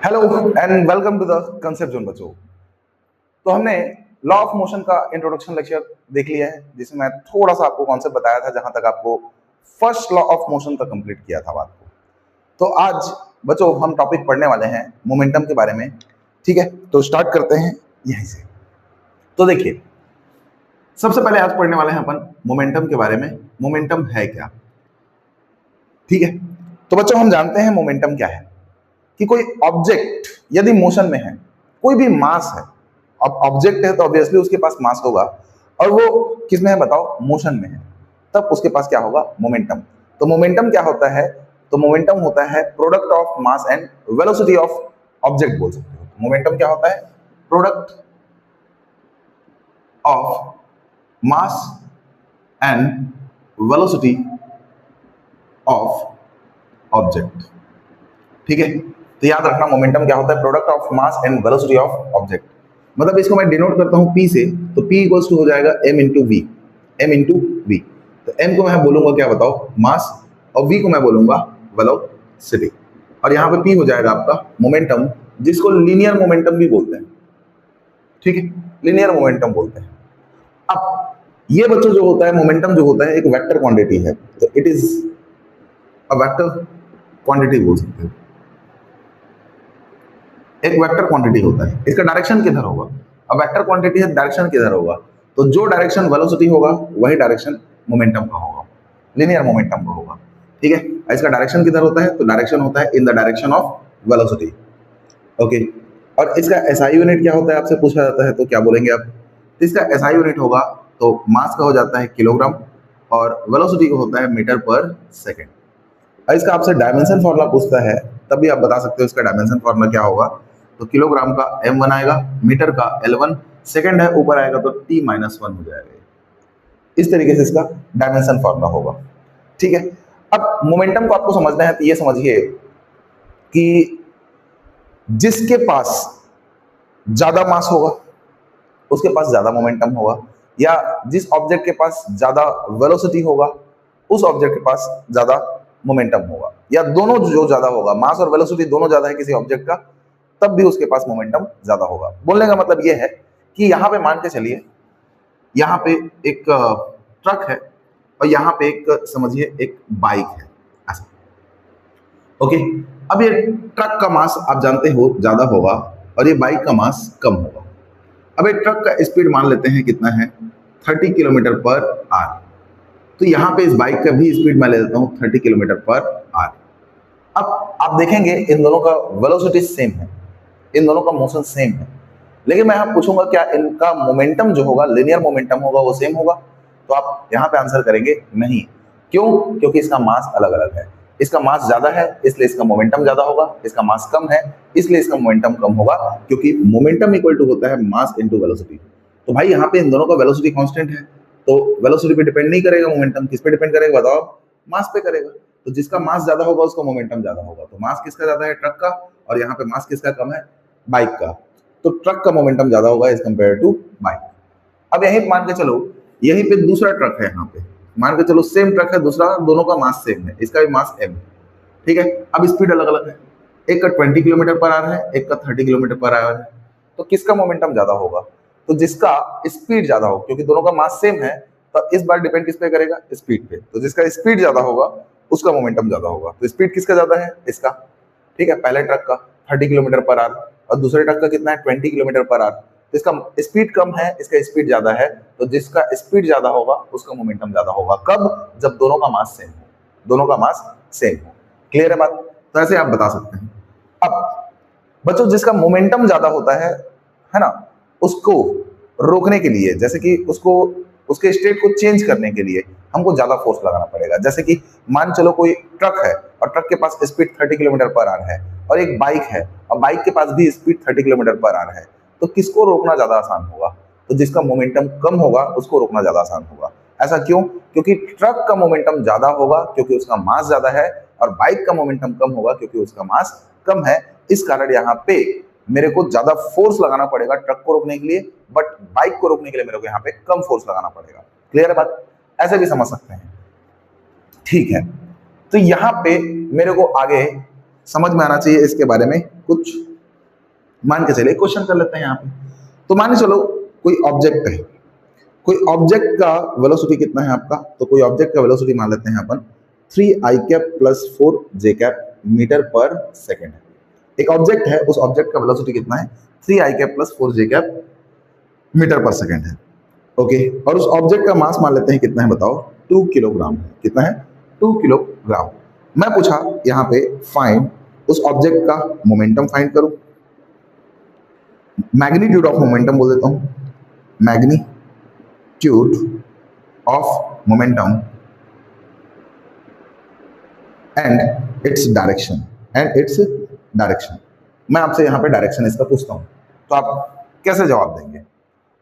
Hello and welcome to the concept zone बच्चों। तो हमने लॉ ऑफ मोशन का इंट्रोडक्शन लेक्चर देख लिया है, जिसमें मैं थोड़ा सा आपको कॉन्सेप्ट बताया था, जहां तक आपको फर्स्ट लॉ ऑफ मोशन तक कंप्लीट किया था बात को। तो आज बच्चों हम टॉपिक पढ़ने वाले हैं मोमेंटम के बारे में। ठीक है, तो स्टार्ट करते हैं यहीं से। तो देखिए, सबसे पहले आज पढ़ने वाले हैं अपन मोमेंटम के बारे में। मोमेंटम है क्या? ठीक है, तो बच्चों हम जानते हैं मोमेंटम क्या है कि कोई ऑब्जेक्ट यदि मोशन में है, कोई भी मास है, अब ऑब्जेक्ट है तो ऑब्वियसली उसके पास मास होगा, और वो किस में है बताओ? मोशन में है, तब उसके पास क्या होगा? मोमेंटम। तो मोमेंटम क्या होता है? तो मोमेंटम होता है product of mass and velocity of object, बोल सकते हो। मोमेंटम क्या होता है? Product of mass and velocity of object. ठीक है, तो याद रखना मोमेंटम क्या होता है? Product of mass and velocity of object. मतलब इसको मैं डिनोट करता हूं P से, तो P इक्वल्स टू हो जाएगा m into v. m into v, तो m को मैं बोलूंगा क्या बताओ? मास, और v को मैं बोलूंगा वेलोसिटी, और यहाँ पे P हो जाएगा आपका मोमेंटम, जिसको लीनियर मोमेंटम भी बोलते हैं। ठीक है, लीनियर मोमेंटम बोलते हैं। अब ये बच्चों जो होता है मोमेंटम, जो होता है एक वेक्टर क्वांटिटी है, तो it is a vector quantity बोल सकते हैं। एक वेक्टर क्वांटिटी होता है, इसका डायरेक्शन किधर होगा? अब वेक्टर क्वांटिटी है, डायरेक्शन किधर होगा? तो जो डायरेक्शन वेलोसिटी होगा वही डायरेक्शन मोमेंटम का होगा, लीनियर मोमेंटम का होगा। ठीक है, इसका डायरेक्शन किधर होता है? तो डायरेक्शन होता है in the direction of velocity. Okay, और इसका एसआई यूनिट क्या होता है आपसे पूछा जाता है, तो क्या बोलेंगे आप? तो इसका एसआई यूनिट होगा, तो मास का हो जाता है किलोग्राम, और वेलोसिटी का होता है मीटर पर सेकेंड। और इसका आपसे डायमेंशन फॉर्मूला पूछता है, तब भी आप बता सकते हो इसका डायमेंशन फॉर्मूला क्या होगा। तो किलोग्राम का m1 आएगा, मीटर का L1, सेकंड है ऊपर आएगा तो t-1 हो जाएगा। इस तरीके से इसका डायमेंशन फॉर्मूला होगा। ठीक है, अब मोमेंटम को आपको समझना है, तो ये समझिए कि जिसके पास ज्यादा मास होगा उसके पास ज्यादा मोमेंटम होगा, या जिस ऑब्जेक्ट के पास ज्यादा वेलोसिटी होगा उस ऑब्जेक्ट के पास ज्यादा मोमेंटम होगा, या दोनों जो ज्यादा होगा, मास और वेलोसिटी दोनों ज्यादा है किसी ऑब्जेक्ट का, तब भी उसके पास मोमेंटम ज्यादा होगा। बोलने का मतलब यह है कि यहाँ पे मान के चलिए, यहाँ पे एक ट्रक है, और यहाँ पे एक समझिए एक बाइक है, ऐसा। ओके, अब ये ट्रक का मास आप जानते हो ज्यादा होगा, और ये बाइक का मास कम होगा। अब ये ट्रक का स्पीड मान लेते हैं कितना है? 30 किलोमीटर पर आवर। तो यहाँ पे इस बाइक का भी स्पीड मैं ले लेता हूँ 30 किलोमीटर पर आवर। अब आप देखेंगे इन दोनों का वेलोसिटी सेम है, इन दोनों का मोशन सेम है, लेकिन मैं यहाँ पूछूंगा क्या इनका मोमेंटम जो होगा, लिनियर मोमेंटम होगा, वो सेम होगा? तो आप यहाँ पे आंसर करेंगे नहीं। क्यों? क्योंकि इसका मास अलग अलग है। इसका मास ज्यादा है इसलिए इसका मोमेंटम ज्यादा होगा, इसका मास कम है इसलिए इसका मोमेंटम कम होगा, क्योंकि मोमेंटम इक्वल टू होता है मास इनटू वेलोसिटी। तो भाई यहाँ पे इन दोनों का वेलोसिटी कांस्टेंट है, तो वेलोसिटी पे डिपेंड नहीं करेगा मोमेंटम। किस पे डिपेंड करेगा बताओ? मास पे करेगा। तो जिसका मास ज्यादा होगा उसका मोमेंटम ज्यादा होगा। तो मास किसका ज्यादा है? ट्रक का। और यहाँ पे मास किसका कम है? बाइक का। तो ट्रक का मोमेंटम ज्यादा होगा एज कंपेयर टू बाइक। अब यही मान के चलो, यहीं पे दूसरा ट्रक है, यहाँ पे मान के चलो सेम ट्रक है दूसरा, दोनों का मास सेम है, इसका भी मास m है। ठीक है, अब स्पीड अलग अलग है, एक का 20 किलोमीटर पर आवर है, एक का 30 किलोमीटर पर आवर है। तो किसका मोमेंटम ज्यादा होगा? तो जिसका स्पीड ज्यादा हो, क्योंकि दोनों का मास सेम है, तो इस बार डिपेंड किस पे करेगा? स्पीड पे। तो जिसका स्पीड ज्यादा होगा उसका मोमेंटम ज्यादा होगा। तो स्पीड किसका ज्यादा है? इसका। ठीक है, पहले ट्रक का 30 किलोमीटर पर आवर, और दूसरे ट्रक का कितना है? 20 किलोमीटर पर आवर। तो इसका स्पीड कम है, इसका स्पीड ज्यादा है, तो जिसका स्पीड ज्यादा होगा उसका मोमेंटम ज्यादा होगा। कब? जब दोनों का मास सेम हो, दोनों का मास सेम हो। क्लियर है बात? तो ऐसे आप बता सकते हैं। अब बच्चों जिसका मोमेंटम ज्यादा होता है ना, उसको रोकने के लिए, जैसे कि उसको उसके स्टेट को चेंज करने के लिए हमको ज्यादा फोर्स लगाना पड़ेगा। जैसे कि मान चलो कोई ट्रक है, और ट्रक के पास स्पीड 30 किलोमीटर पर आवर है, और एक बाइक है और बाइक के पास भी स्पीड 30 किलोमीटर पर आवर है, तो किसको रोकना ज्यादा आसान होगा? तो जिसका मोमेंटम कम होगा उसको रोकना ज्यादा आसान होगा। ऐसा क्यों? क्योंकि ट्रक का मोमेंटम ज्यादा होगा क्योंकि उसका मास ज्यादा है, और बाइक का मोमेंटम कम होगा क्योंकि उसका मास कम है। इस कारण यहाँ पे मेरे को ज्यादा फोर्स लगाना पड़ेगा ट्रक को रोकने के लिए, बट बाइक को रोकने के लिए मेरे को यहाँ पे कम फोर्स लगाना पड़ेगा। क्लियर है बात? ऐसे भी समझ सकते हैं। ठीक है, तो यहाँ पे मेरे को आगे समझ में आना चाहिए इसके बारे में कुछ मान के चलिए क्वेश्चन कर लेते हैं यहाँ पे। तो मान के चलो कोई ऑब्जेक्ट है, कोई ऑब्जेक्ट का वेलोसिटी कितना है आपका, तो कोई ऑब्जेक्ट का वेलोसिटी मान लेते हैं अपन 3i cap plus 4j cap metre per second है। एक ऑब्जेक्ट है, उस ऑब्जेक्ट का वेलोसिटी कितना है 3i cap plus 4j cap metre per second है। ओके, और उस ऑब्जेक्ट का मास मान लेते हैं कितना है बताओ, 2 किलोग्राम है। कितना है, 2 किलोग्राम। मैं पूछा यहाँ पे फाइंड उस ऑब्जेक्ट का मोमेंटम फाइंड करो, मैग्नीट्यूड ऑफ मोमेंटम बोल देता हूं, magnitude of momentum and its direction, मैं आपसे यहाँ पे डायरेक्शन इसका पूछता हूं, तो आप कैसे जवाब देंगे।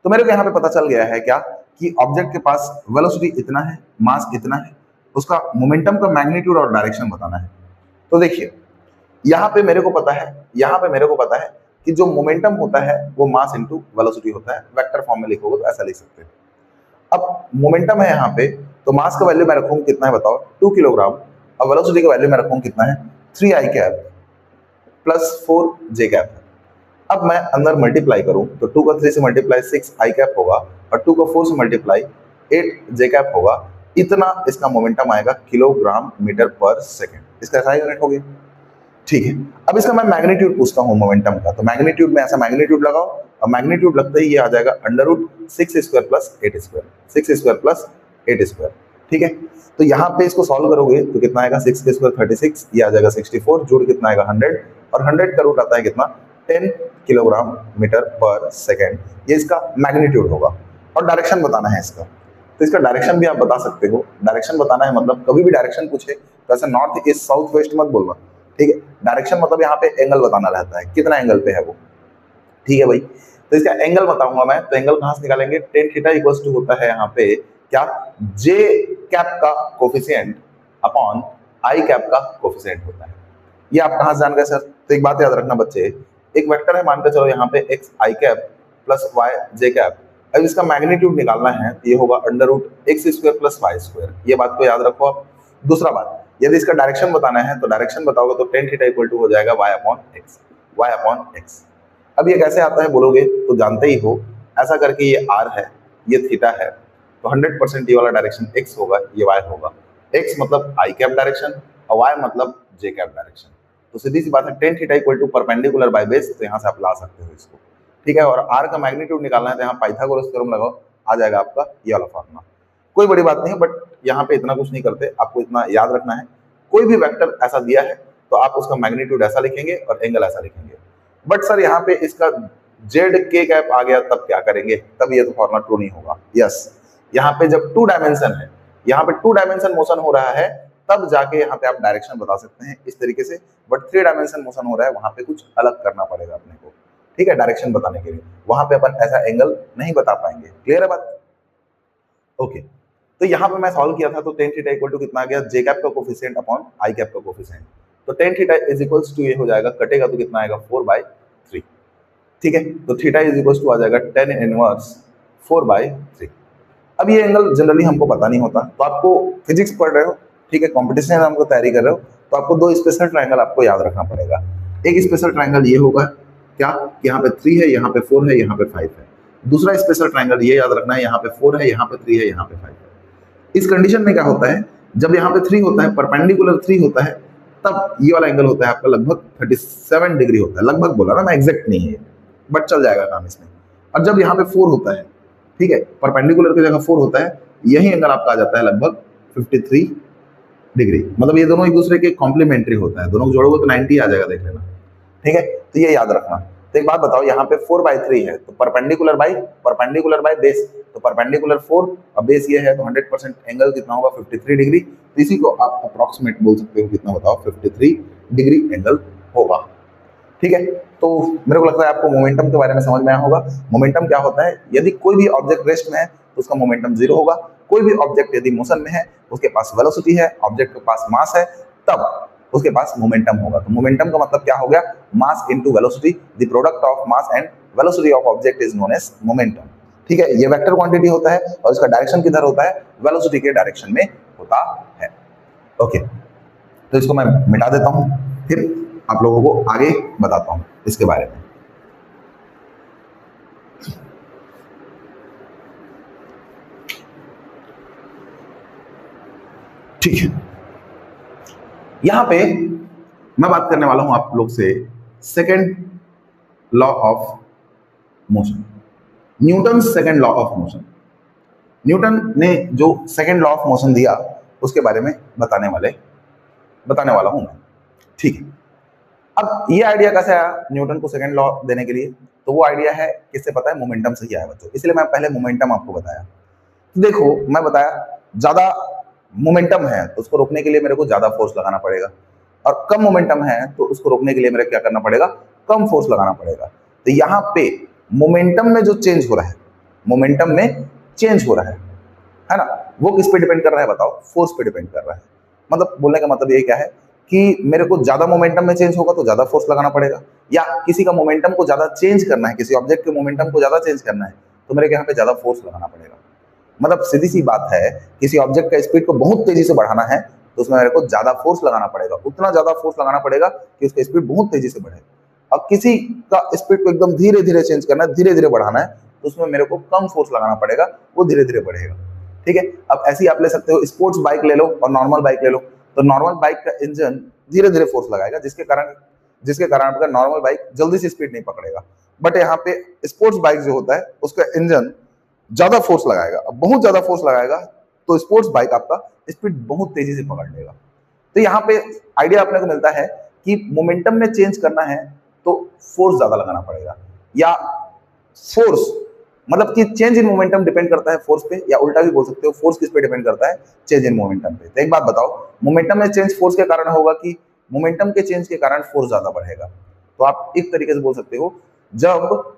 तो मेरे को यहाँ पे पता चल गया है क्या कि ऑब्जेक्ट के पास वेलोसिटी इतना है, मास इतना है, उसका मोमेंटम का मैग्नीट्यूड और डायरेक्शन बताना है। तो देखिए यहाँ पे मेरे को पता है कि जो मोमेंटम होता है वो मास इनटू वेलोसिटी होता है। वेक्टर फॉर्म में लिखोगे तो ऐसा लिख सकते हैं। अब मोमेंटम है यहाँ पे, तो मास का वैल्यू मैं रखूंगा कितना है बताओ, 2 किलोग्राम। और वेलोसिटी का वैल्यू मैं रखूंगा कितना है, 3i cap plus 4j cap. अब मैं अंदर मल्टीप्लाई करूं तो 2 का 3 से मल्टीप्लाई 6i कैप होगा, और 2 का 4 से मल्टीप्लाई 8j कैप होगा। इतना इसका मोमेंटम आएगा किलोग्राम मीटर पर सेकेंड। इसका SI यूनिट हो गया, ठीक है। अब इसका मैं मैग्नीट्यूड पूछता हूँ मोमेंटम का, तो मैग्नीट्यूड में ऐसा मैग्नीट्यूड लगाओ, और मैग्नीट्यूड लगते ही ये आ जाएगा √6² प्लस 8², 6² प्लस 8², ठीक है। तो यहाँ पे इसको सॉल्व करोगे तो कितना आएगा, 6 के स्क्वायर 36, ये आ जाएगा 64, जोड़ कितना आएगा 100, और 100 का रूट आता है कितना 10 किलोग्राम मीटर पर सेकेंड। ये इसका मैग्नीट्यूड होगा। और डायरेक्शन बताना है इसका, तो इसका डायरेक्शन भी आप बता सकते हो। डायरेक्शन बताना है मतलब कभी भी डायरेक्शन पूछे तो ऐसे नॉर्थ ईस्ट साउथ वेस्ट मत बोलना, ठीक है। डायरेक्शन मतलब यहाँ पे एंगल बताना रहता है, कितना एंगल पे है वो, ठीक है भाई। तो इसका एंगल बताऊंगा मैं, तो एंगल कहाँ से निकालेंगे, tan थीटा इक्वल्स टू होता है यहाँ पे क्या, j कैप का कोफिशिएंट अपॉन i कैप का कोफिशिएंट होता है। ये आप कहाँ से जान गए सर, तो एक बात याद रखना बच्चे, एक वेक्टर है मानकर चलो यहाँ पे x i cap plus y j cap. अब इसका मैग्नीट्यूड निकालना है तो ये होगा √x² प्लस y², ये बात को याद रखो आप। दूसरा बात, यदि इसका डायरेक्शन बताना है तो डायरेक्शन बताओगे तो tan थीटा इक्वल टू हो जाएगा y अपॉन x। अब ये कैसे आता है बोलोगे तो जानते ही हो, ऐसा करके ये r है, ये थीटा है, तो 100% ये वाला डायरेक्शन x होगा, ये y होगा। x मतलब i कैप डायरेक्शन और y मतलब j कैप डायरेक्शन। तो सीधी सी बात है, tan theta equal to perpendicular by base, तो यहाँ से आप ला सकते हो इसको, ठीक है। और r का मैग्नीट्यूड निकालना है तो यहाँ पाइथागोरस थ्योरम लगाओ, आ जाएगा आपका ये वाला फॉर्मूला। कोई बड़ी बात नहीं है, बट यहाँ पे इतना कुछ नहीं करते, आपको इतना याद रखना है, कोई भी वेक्टर ऐसा दिया है तो आप उसका मैग्नीट्यूड ऐसा लिखेंगे और एंगल ऐसा लिखेंगे। बट सर यहाँ पे इसका जेड के कैप आ गया तब क्या करेंगे, तब ये तो फॉर्मूला ट्रू नहीं होगा। यस, यहाँ पे जब 2 डायमेंशन है, यहाँ पे 2 डायमेंशन मोशन हो रहा है, तब जाके यहाँ पे आप डायरेक्शन बता सकते हैं इस तरीके से। बट 3 डायमेंशन मोशन हो रहा है, वहां पे कुछ अलग करना पड़ेगा अपने को, ठीक है, डायरेक्शन बताने के लिए। वहां पे अपन ऐसा एंगल नहीं बता पाएंगे। क्लियर है बात, ओके। तो यहाँ पे मैं सॉल्व किया था, तो tan थीटा इक्वल टू कितना आ गया, j कैप का कोफिशिएंट अपॉन i कैप का कोफिशिएंट। तो tan theta is equals to ये हो जाएगा, कटेगा तो कितना आएगा 4/3, ठीक है। तो थीटा इज इक्वल्स टू आ जाएगा tan इनवर्स 4/3। अब ये एंगल जनरली हमको पता नहीं होता, तो आपको फिजिक्स पढ़ रहे हो, ठीक है, कॉम्पिटिशन में हमको तैयारी कर रहे हो, तो आपको 2 स्पेशल ट्रायंगल आपको याद रखना पड़ेगा। एक स्पेशल ट्रायंगल ये होगा क्या, यहाँ पे 3 है, यहाँ पे 4 है, यहाँ पे 5 है। दूसरा स्पेशल ट्रायंगल ये याद रखना है, यहाँ पे 4 है, यहाँ पे 3 है, यहाँ पे 5 है। इस कंडीशन में क्या होता है, जब यहाँ पे 3 होता है, परपेंडिकुलर 3 होता है, तब ये वाला एंगल होता है आपका लगभग 37 डिग्री होता है। लगभग बोला ना मैं, एग्जैक्ट नहीं है, बट चल जाएगा काम इसमें। और जब यहाँ पे 4 होता है, ठीक है, परपेंडिकुलर की जगह 4 होता है, यही एंगल आपका आ जाता है लगभग 53 डिग्री। मतलब ये दोनों एक दूसरे के कॉम्प्लीमेंट्री होता है, दोनों को जोड़ोगे तो 90 आ जाएगा, देख लेना, ठीक है। तो ये याद रखना। तो एक बात बताओ, यहाँ पे 4/3 है, तो परपेंडिकुलर बाय बेस, तो परपेंडिकुलर 4 और बेस ये है, तो 100% एंगल कितना होगा 53 डिग्री। तो इसी को आप अप्रॉक्सीमेट बोल सकते हो, कितना बताओ 53 डिग्री एंगल होगा, ठीक है। तो मेरे को लगता है आपको मोमेंटम के बारे में समझ में आया होगा। मोमेंटम क्या होता है, यदि कोई भी ऑब्जेक्ट रेस्ट में है तो उसका मोमेंटम 0 होगा। कोई भी ऑब्जेक्ट यदि मोशन में है, उसके पास वेलोसिटी है, ऑब्जेक्ट के पास मास है, तब उसके पास मोमेंटम होगा। तो मोमेंटम का मतलब क्या हो गया, mass into velocity, the product of mass and velocity of object is known as momentum, ठीक है। ये वेक्टर क्वांटिटी होता है और इसका डायरेक्शन किधर होता है, वेलोसिटी के डायरेक्शन में होता है, ओके। तो इसको मैं मिटा देता हूं, फिर आप लोगों को आगे बताता हूं इसके बारे में। ठीक है, यहां पे मैं बात करने वाला हूं आप लोग से second law of motion, Newton second law of motion. Newton ने जो सेकेंड लॉ ऑफ मोशन दिया उसके बारे में बताने वाला हूं मैं। ठीक है, अब ये आइडिया कैसे आया न्यूटन को सेकेंड लॉ देने के लिए? तो वो आइडिया है किससे पता है? मोमेंटम से ही आया बच्चों, इसलिए मैं पहले मोमेंटम आपको बताया। तो देखो मैं बताया ज्यादा मोमेंटम है तो उसको रोकने के लिए मेरे को ज्यादा फोर्स लगाना पड़ेगा, और कम मोमेंटम है तो उसको रोकने के लिए मेरे क्या करना पड़ेगा? कम फोर्स लगाना पड़ेगा। तो यहाँ पे मोमेंटम में जो चेंज हो रहा है, मोमेंटम में चेंज हो रहा है ना, वो किस पे डिपेंड कर रहा है बताओ? फोर्स पे डिपेंड कर रहा है। मतलब बोलने का मतलब ये क्या है कि मेरे को ज्यादा मोमेंटम में चेंज होगा तो ज्यादा फोर्स लगाना पड़ेगा, या किसी का मोमेंटम को ज्यादा चेंज करना है, किसी ऑब्जेक्ट के मोमेंटम को ज्यादा चेंज करना है तो मेरे यहाँ पे ज्यादा फोर्स लगाना पड़ेगा। मतलब सीधी सी बात है, किसी ऑब्जेक्ट का स्पीड को बहुत तेजी से बढ़ाना है तो उसमें मेरे को ज्यादा फोर्स लगाना पड़ेगा, उतना ज्यादा फोर्स लगाना पड़ेगा कि उसका स्पीड बहुत तेजी से बढ़े। अब किसी का स्पीड को एकदम धीरे धीरे चेंज करना है, धीरे धीरे बढ़ाना है तो उसमें मेरे को कम फोर्स लगाना पड़ेगा, वो धीरे धीरे बढ़ेगा। ठीक है, अब ऐसे ही आप ले सकते हो, स्पोर्ट्स बाइक ले लो और नॉर्मल बाइक ले लो, तो नॉर्मल बाइक का इंजन धीरे धीरे फोर्स लगाएगा जिसके कारण आपका नॉर्मल बाइक जल्दी से स्पीड नहीं पकड़ेगा। बट यहाँ पे स्पोर्ट्स बाइक जो होता है उसका इंजन ज्यादा फोर्स लगाएगा, अब बहुत ज्यादा फोर्स लगाएगा तो स्पोर्ट्स बाइक आपका स्पीड बहुत तेजी से पकड़ लेगा। तो यहाँ पे आइडिया अपने को मिलता है कि मोमेंटम में चेंज करना है तो फोर्स ज्यादा लगाना पड़ेगा, या फोर्स मतलब कि चेंज इन मोमेंटम डिपेंड करता है फोर्स पे, या उल्टा भी बोल सकते हो फोर्स किस पे डिपेंड करता है? चेंज इन मोमेंटम पे। तो एक बात बताओ, मोमेंटम में चेंज फोर्स के कारण होगा कि मोमेंटम के चेंज के कारण फोर्स ज्यादा बढ़ेगा? तो आप एक तरीके से बोल सकते हो, जब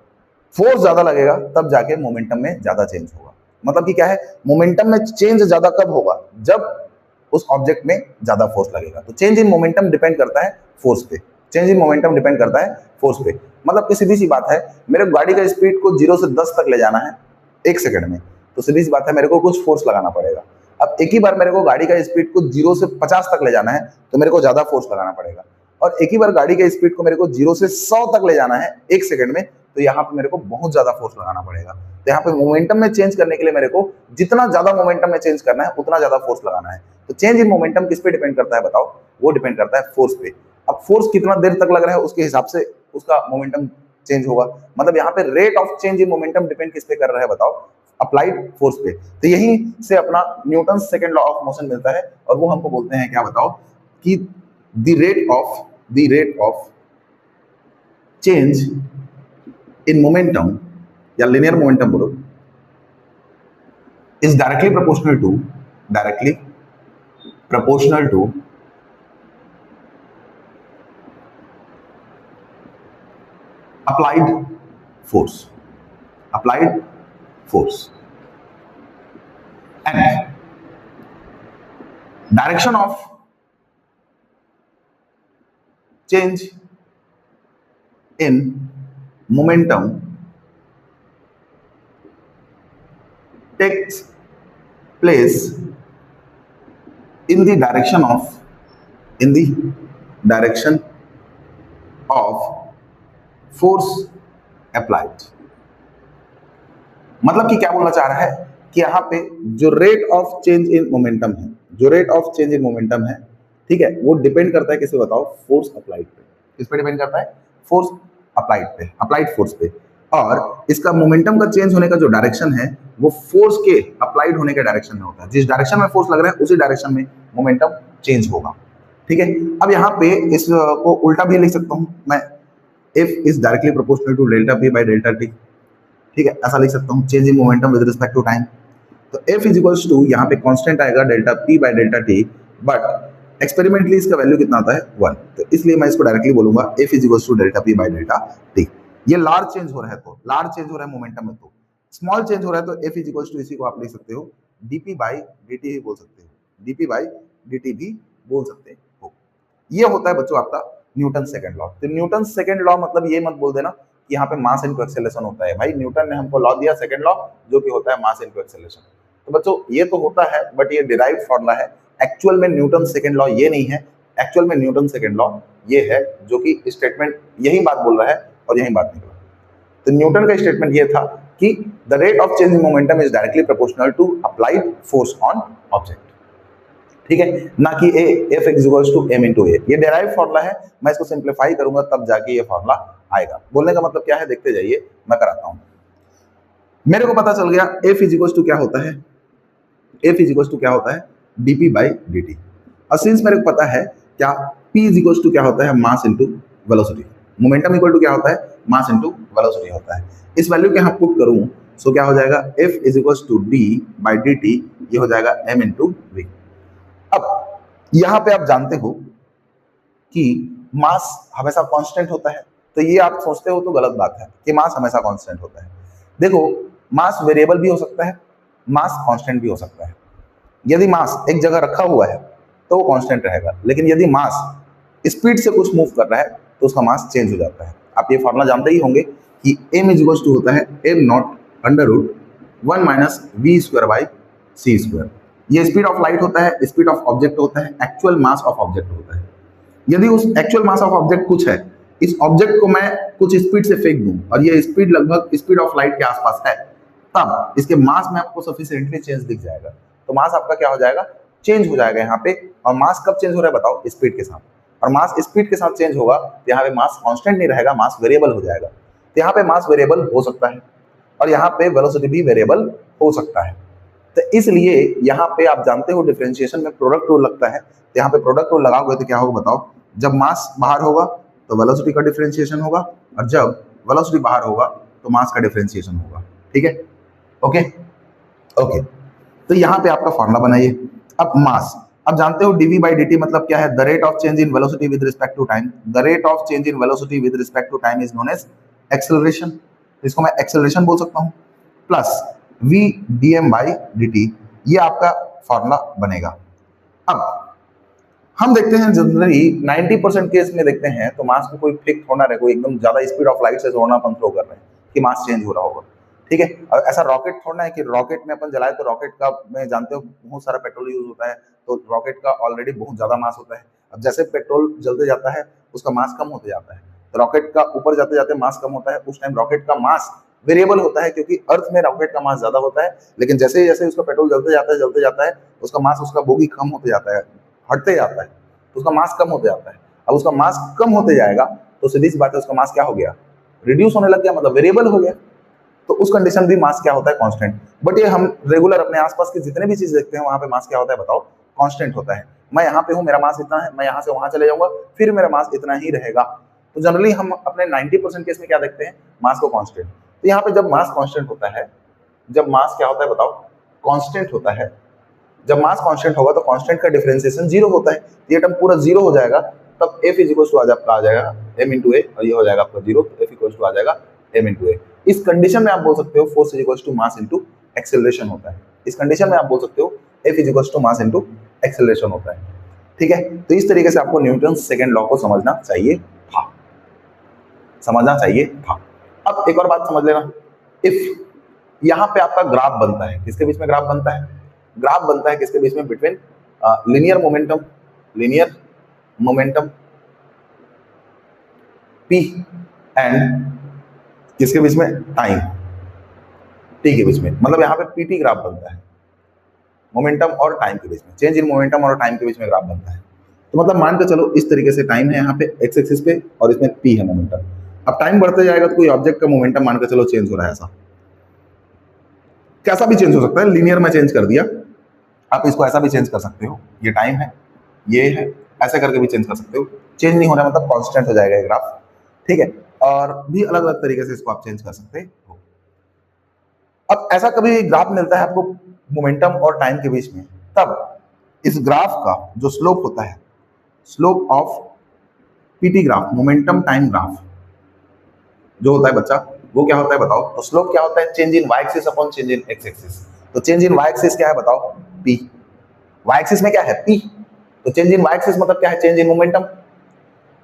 फोर्स ज्यादा लगेगा तब जाके मोमेंटम में ज्यादा चेंज होगा। मतलब कि क्या है, मोमेंटम में चेंज ज्यादा कब होगा? जब उस ऑब्जेक्ट में ज्यादा फोर्स लगेगा। तो चेंज इन मोमेंटम डिपेंड करता है फोर्स पे, चेंज इन मोमेंटम डिपेंड करता है फोर्स पे। मतलब कि सीधी सी बात है, मेरे गाड़ी का स्पीड को 0 से 10 तक ले जाना है 1 सेकंड में, तो सीधी सी बात है मेरे को कुछ फोर्स लगाना पड़ेगा। अब एक ही बार मेरे को गाड़ी का स्पीड को 0 से 50 तक ले जाना है तो मेरे को ज्यादा फोर्स लगाना पड़ेगा, और एक ही बार गाड़ी के स्पीड को मेरे को 0 से 100 तक ले जाना है 1 सेकंड में, तो यहाँ पे मेरे को बहुत ज्यादा फोर्स लगाना पड़ेगा। तो यहाँ पे मोमेंटम में चेंज करने के लिए मेरे को जितना ज्यादा मोमेंटम में चेंज करना है उतना ज्यादा फोर्स लगाना है। तो चेंज इन मोमेंटम किस पे डिपेंड करता है बताओ? वो डिपेंड करता है फोर्स पे। अब फोर्स कितना देर तक लग रहा है उसके हिसाब से उसका मोमेंटम चेंज होगा। मतलब यहाँ पे rate of change in momentum depend किस पे कर रहा है बताओ? अप्लाइड फोर्स पे। तो यही से अपना Newton second law of motion मिलता है, और वो हमको बोलते हैं क्या बताओ? कि the rate of change in momentum, या लिनियर मोमेंटम बोलो, is directly proportional to applied force and direction of change in momentum takes place in the direction of force applied। मतलब कि क्या बोलना चाह रहा है कि यहाँ पे जो rate of change in momentum है, ठीक है, वो डिपेंड करता है किसे बताओ? फोर्स अप्लाइड पे। किस पे डिपेंड करता है? फोर्स अप्लाइड पे, अप्लाइड फोर्स पे। और इसका मोमेंटम का चेंज होने का जो डायरेक्शन है वो फोर्स के अप्लाइड होने के डायरेक्शन में होता है। जिस डायरेक्शन में फोर्स लग रहा है उसी डायरेक्शन में मोमेंटम चेंज होगा। ठीक है, अब यहाँ पे इसको उल्टा भी लिख सकता हूँ मैं, F is directly proportional to delta P by delta T। ठीक है, ऐसा लिख सकता हूँ, change in momentum with respect to time. तो F इज इक्वल्स टू, यहाँ पे कांस्टेंट आएगा delta P by delta T, but experimentally इसका वैल्यू कितना आता है? 1। तो इसलिए मैं इसको डायरेक्टली बोलूंगा F is equals to delta P by delta T। ये लार्ज चेंज हो रहा है तो लार्ज चेंज हो रहा है मोमेंटम में, तो स्मॉल चेंज हो रहा है तो F इज इक्वल्स टू, इसी को आप लिख सकते हो dP बाई dt भी बोल सकते हो, dP बाई dt भी बोल सकते हो। ये होता है बच्चों आपका न्यूटन सेकंड लॉ। तो न्यूटन सेकंड लॉ मतलब ये मत बोल देना कि यहाँ पे मास इनटू एक्सेलरेशन होता है। भाई न्यूटन ने हमको लॉ दिया सेकंड लॉ, जो कि होता है मास इनटू एक्सेलरेशन। तो बच्चों ये तो होता है, बट ये डिराइव्ड फॉर्मूला है। एक्चुअल में न्यूटन सेकंड लॉ ये नहीं है, एक्चुअल में न्यूटन सेकंड लॉ ये है, जो कि स्टेटमेंट यही बात बोल रहा है और यही बात निकला। तो न्यूटन का स्टेटमेंट ये था कि the rate of change in momentum is directly proportional to applied force on object. ठीक है, ना कि a F is equals to M into A. ये डेराइव फॉर्मूला है, मैं इसको सिंप्लीफाई करूंगा तब जाके ये फॉर्मूला आएगा। बोलने का मतलब क्या है, देखते जाइए, मैं कराता हूं। मेरे को पता चल गया एफ इज इक्वल्स टू क्या होता है, एफ इज इक्वल्स टू क्या होता है, डीपी बाई डी। और सिंस मेरे को पता है क्या पी इज इक्वल्स टू क्या होता है, mass into velocity. Momentum equal to क्या होता है, मास इंटू वेलोसिटी होता है। इस वैल्यू के यहाँ पुट करूं सो क्या हो जाएगा, F is equals to d by d t, ये हो जाएगा एम इंटू वी। अब यहां पे आप जानते हो कि मास हमेशा कांस्टेंट होता है, तो ये आप सोचते हो तो गलत बात है कि मास हमेशा कांस्टेंट होता है। देखो, मास वेरिएबल भी हो सकता है, मास कांस्टेंट भी हो सकता है। यदि मास एक जगह रखा हुआ है तो वो कांस्टेंट रहेगा, लेकिन यदि मास स्पीड से कुछ मूव कर रहा है तो उसका मास चेंज हो जाता है। आप ये फॉर्मूला जानते ही होंगे कि m इज इक्वल्स टू होता है m naught under root 1 minus v square by c square. ये स्पीड ऑफ लाइट होता है, स्पीड ऑफ ऑब्जेक्ट होता है, एक्चुअल मास ऑफ ऑब्जेक्ट होता है। यदि उस एक्चुअल मास ऑफ ऑब्जेक्ट कुछ है, इस ऑब्जेक्ट को मैं कुछ स्पीड से फेंक दूं और ये स्पीड लगभग स्पीड ऑफ लाइट के आसपास है, तब इसके मास में आपको सफिशिएंटली चेंज दिख जाएगा। तो मास आपका क्या हो जाएगा, चेंज हो जाएगा यहाँ पे। और मास कब चेंज हो रहा है बताओ, स्पीड के साथ। और मास स्पीड के साथ चेंज होगा तो यहाँ पे मास कांस्टेंट नहीं रहेगा, मास वेरिएबल हो जाएगा। तो यहाँ पे मास वेरिएबल हो सकता है और यहाँ पे वेलोसिटी भी वेरिएबल हो सकता है। तो इसलिए यहाँ पे आप जानते हो डिफरेंशिएशन में प्रोडक्ट रूल लगता है। तो यहाँ पे प्रोडक्ट रूल लगाओगे तो क्या होगा बताओ, जब मास बाहर होगा तो वेलोसिटी का डिफरेंशिएशन होगा, और जब वेलोसिटी बाहर होगा तो मास का डिफरेंशिएशन होगा। ठीक है, ओके ओके। तो यहाँ पे आपका फॉर्मूला बनाइए। अब मास, अब जानते हो dv बाई dt मतलब क्या है, the rate of change in velocity with respect to time. The rate of change in velocity with respect to time is known as acceleration. इसको मैं एक्सेलरेशन बोल सकता हूँ, plus v dm by dt, ये आपका फॉर्मूला बनेगा। अब हम देखते हैं जनरली 90% केस में देखते हैं तो मास को कोई फिक्स होना रहे, कोई एकदम ज्यादा स्पीड ऑफ लाइट से जोड़ना अपन थ्रो कर रहे हैं कि मास चेंज हो रहा होगा। ठीक है, और ऐसा रॉकेट थोड़ा है कि रॉकेट में अपन जलाए तो रॉकेट का, मैं जानते हो बहुत सारा पेट्रोल यूज होता है, तो रॉकेट का ऑलरेडी बहुत ज्यादा मास होता है। अब जैसे पेट्रोल जलते जाता है उसका मास कम होते जाता है, तो रॉकेट का ऊपर जाते जाते मास कम होता है। उस टाइम रॉकेट का मास वेरिएबल होता है क्योंकि अर्थ में रॉकेट का मास ज्यादा होता है, लेकिन जैसे जैसे उसका पेट्रोल जलते जाता है उसका मास, उसका बोगी कम होते जाता है, हटते जाता है, तो उसका मास कम होते जाता है। अब उसका मास कम होते जाएगा तो सीधी सी बात है उसका मास क्या हो गया, रिड्यूस होने लग गया, मतलब वेरिएबल हो गया। तो उस कंडीशन भी मास क्या होता है, कांस्टेंट। बट ये हम रेगुलर अपने आसपास के जितने भी चीज देखते हैं वहां पे मास क्या होता है बताओ, कांस्टेंट होता है। मैं यहाँ पे हूँ, मेरा मास इतना है, मैं यहाँ से वहां चले जाऊंगा फिर मेरा मास इतना ही रहेगा। तो जनरली हम अपने 90% केस में क्या देखते हैं, मास को कांस्टेंट। तो यहाँ पे जब मास कांस्टेंट होता है, जब मास क्या होता है बताओ, कांस्टेंट होता है, जब मास कांस्टेंट होगा तो कांस्टेंट का डिफरेंशिएशन जीरो होता है। ये टर्म पूरा जीरो हो जाएगा, तब F इज इक्वल टू आ जाएगा m इंटू ए, और ये हो जाएगा आपका जीरो, तो F इक्वल टू आ जाएगा m इंटू ए। इस कंडीशन में आप बोल सकते हो force is equal to mass into acceleration होता है। इस कंडीशन में आप बोल सकते हो F is equal to mass into acceleration होता है। ठीक है, तो इस तरीके से आपको न्यूटन सेकेंड लॉ को समझना चाहिए था, समझना चाहिए था। अब एक और बात समझ लेना, इफ यहाँ पे आपका ग्राफ बनता है, किसके बीच में ग्राफ बनता है, ग्राफ बनता है किसके बीच में, between linear momentum P and किसके बीच में, टाइम T के बीच में। मतलब यहाँ पे PT ग्राफ बनता है मोमेंटम और टाइम के बीच में, चेंज इन मोमेंटम और टाइम के बीच में ग्राफ बनता है। तो मतलब मान के चलो इस तरीके से टाइम है यहाँ पे एक्स एक्सिस पे और इसमें P है मोमेंटम। अब टाइम बढ़ते जाएगा तो कोई ऑब्जेक्ट का मोमेंटम मान के चलो चेंज हो रहा है, ऐसा कैसा भी चेंज हो सकता है, लीनियर में चेंज कर दिया, आप इसको ऐसा भी चेंज कर सकते हो, ये टाइम है ये है, ऐसे करके भी चेंज कर सकते हो। चेंज नहीं हो रहा मतलब कांस्टेंट हो जाएगा ये ग्राफ। ठीक है, और भी अलग अलग तरीके से इसको आप चेंज कर सकते हो। अब ऐसा कभी ग्राफ मिलता है आपको मोमेंटम और टाइम के बीच में, तब इस ग्राफ का जो स्लोप होता है, slope of PT graph, momentum time graph जो होता है बच्चा, वो क्या होता है बताओ। तो स्लोप क्या होता है, change in y axis upon change in x axis. तो चेंज इन y एक्सिस क्या है बताओ, P। y एक्सिस में क्या है, P। तो चेंज इन y एक्सिस मतलब क्या है, चेंज इन मोमेंटम,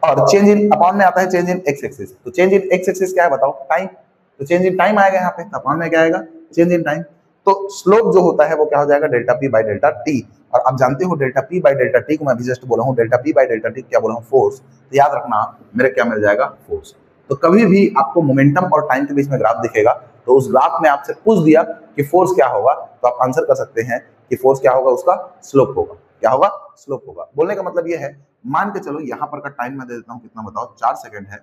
और चेंज इन अपॉन में आता है चेंज इन x एक्सिस। तो चेंज इन x एक्सिस क्या है बताओ, टाइम। तो चेंज इन टाइम आएगा यहाँ पे, अपॉन में क्या आएगा, चेंज इन टाइम। तो स्लोप जो होता है वो क्या हो जाएगा, delta P by delta T। और आप जानते हो delta P by delta T को मैं अभी जस्ट बोला हूँ, delta P by delta T क्या बोला हूँ, फोर्स। तो याद रखना मेरे क्या मिल जाएगा, फोर्स। तो कभी भी आपको मोमेंटम और टाइम के बीच में ग्राफ दिखेगा तो उस ग्राफ में आपसे पूछ दिया कि फोर्स क्या होगा, तो आप आंसर कर सकते हैं कि फोर्स क्या होगा, उसका स्लोप होगा। क्या होगा, स्लोप होगा। बोलने का मतलब ये है, मान के चलो यहाँ पर का टाइम मैं दे देता हूँ कितना बताओ, 4 सेकंड है,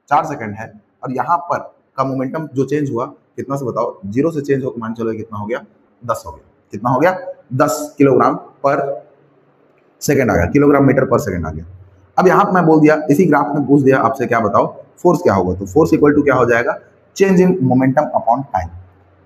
4 सेकंड है, और यहाँ पर का मोमेंटम जो चेंज हुआ कितना से बताओ, 0 से चेंज होकर मान चलो कितना हो गया, 10 हो गया। कितना हो गया, 10 किलोग्राम पर सेकंड आ गया, किलोग्राम मीटर पर सेकंड आ गया। अब यहाँ मैं बोल दिया, इसी ग्राफ में पूछ दिया आपसे क्या बताओ फोर्स क्या होगा, तो फोर्स इक्वल टू क्या हो जाएगा, change in momentum upon time.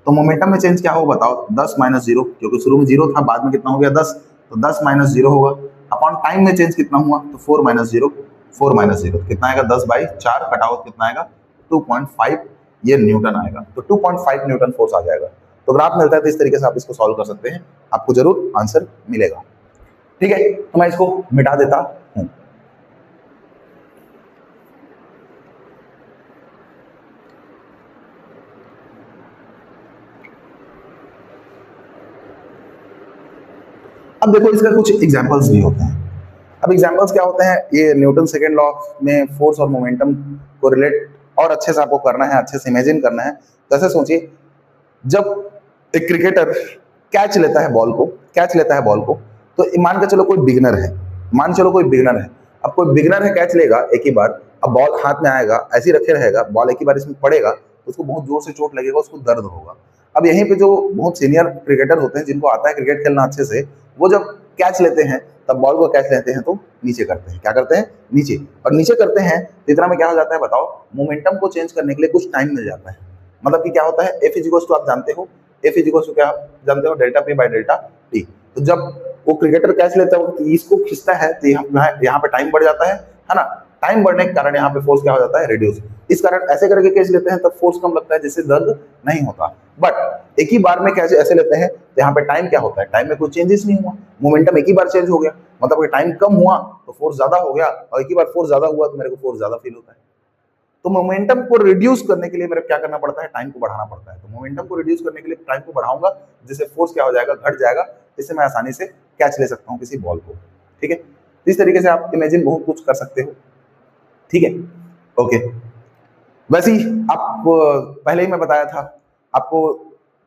तो मोमेंटम में चेंज क्या होगा बताओ, 10 माइनस 0, क्योंकि शुरू में 0 था, बाद में कितना हो गया 10, तो 10 माइनस 0 होगा। अपॉन टाइम में चेंज कितना हुआ, तो 4 माइनस 0, 4 माइनस 0 कितना आएगा, 10/4 कटाओ कितना आएगा, 2.5 ये न्यूटन आएगा। तो 2.5 न्यूटन फोर्स आ जाएगा। तो ग्राफ मिलता है, तो इस तरीके से आप इसको सॉल्व कर सकते हैं, आपको जरूर आंसर मिलेगा। ठीक है, तो मैं इसको मिटा देता हूं। अब देखो इसका कुछ एग्जांपल्स भी होते हैं। अब एग्जांपल्स क्या होते हैं, ये न्यूटन सेकंड लॉ में फोर्स और मोमेंटम को रिलेट और अच्छे से आपको करना है, अच्छे से इमेजिन करना है। तो ऐसे सोचिए, जब एक क्रिकेटर कैच लेता है बॉल को, कैच लेता है बॉल को, तो मान के चलो कोई बिगनर है, मान चलो कोई बिगनर है। अब कोई बिगनर है, कैच लेगा एक ही बार, अब बॉल हाथ में आएगा, ऐसे ही रखे रहेगा, बॉल एक ही बार इसमें पड़ेगा, तो उसको बहुत जोर से चोट लगेगा, उसको दर्द होगा। अब यहीं पे जो बहुत सीनियर क्रिकेटर होते हैं, जिनको आता है क्रिकेट खेलना अच्छे से, वो जब कैच लेते हैं, तब बॉल को कैच लेते हैं तो नीचे करते हैं, क्या करते हैं, नीचे। और नीचे करते हैं तो इतना में क्या हो जाता है बताओ, मोमेंटम को चेंज करने के लिए कुछ टाइम मिल जाता है। मतलब कि क्या होता है, एफ इजिकल्स टू आप जानते हो, एफ इजिकल्स टू क्या जानते हो, delta P by delta T. तो जब वो क्रिकेटर कैच लेता है, तो इसको खींचता है, तो यहाँ पे टाइम बढ़ जाता है ना। टाइम बढ़ने के कारण यहाँ पे फोर्स क्या हो जाता है, रिड्यूस। इस कारण ऐसे करके कैच लेते हैं तब फोर्स कम लगता है, जिससे दर्द नहीं होता। बट एक ही बार में कैच ऐसे लेते हैं तो यहाँ पे टाइम क्या होता है, टाइम में कोई चेंजेस नहीं हुआ, मोमेंटम एक ही बार चेंज हो गया, मतलब टाइम कम हुआ तो फोर्स ज्यादा हो गया, और एक ही बार फोर्स ज्यादा हुआ तो मेरे को फोर्स ज्यादा फील होता है। तो मोमेंटम को रिड्यूस करने के लिए मेरे क्या करना पड़ता है, टाइम को बढ़ाना पड़ता है। तो मोमेंटम को रिड्यूस करने के लिए टाइम को बढ़ाऊंगा, जिससे फोर्स क्या हो जाएगा, घट जाएगा, इससे मैं आसानी से कैच ले सकता हूँ किसी बॉल को। ठीक है, इस तरीके से आप इमेजिन बहुत कुछ कर सकते हो। ठीक है, ओके। वैसे ही आप पहले ही मैं बताया था आपको,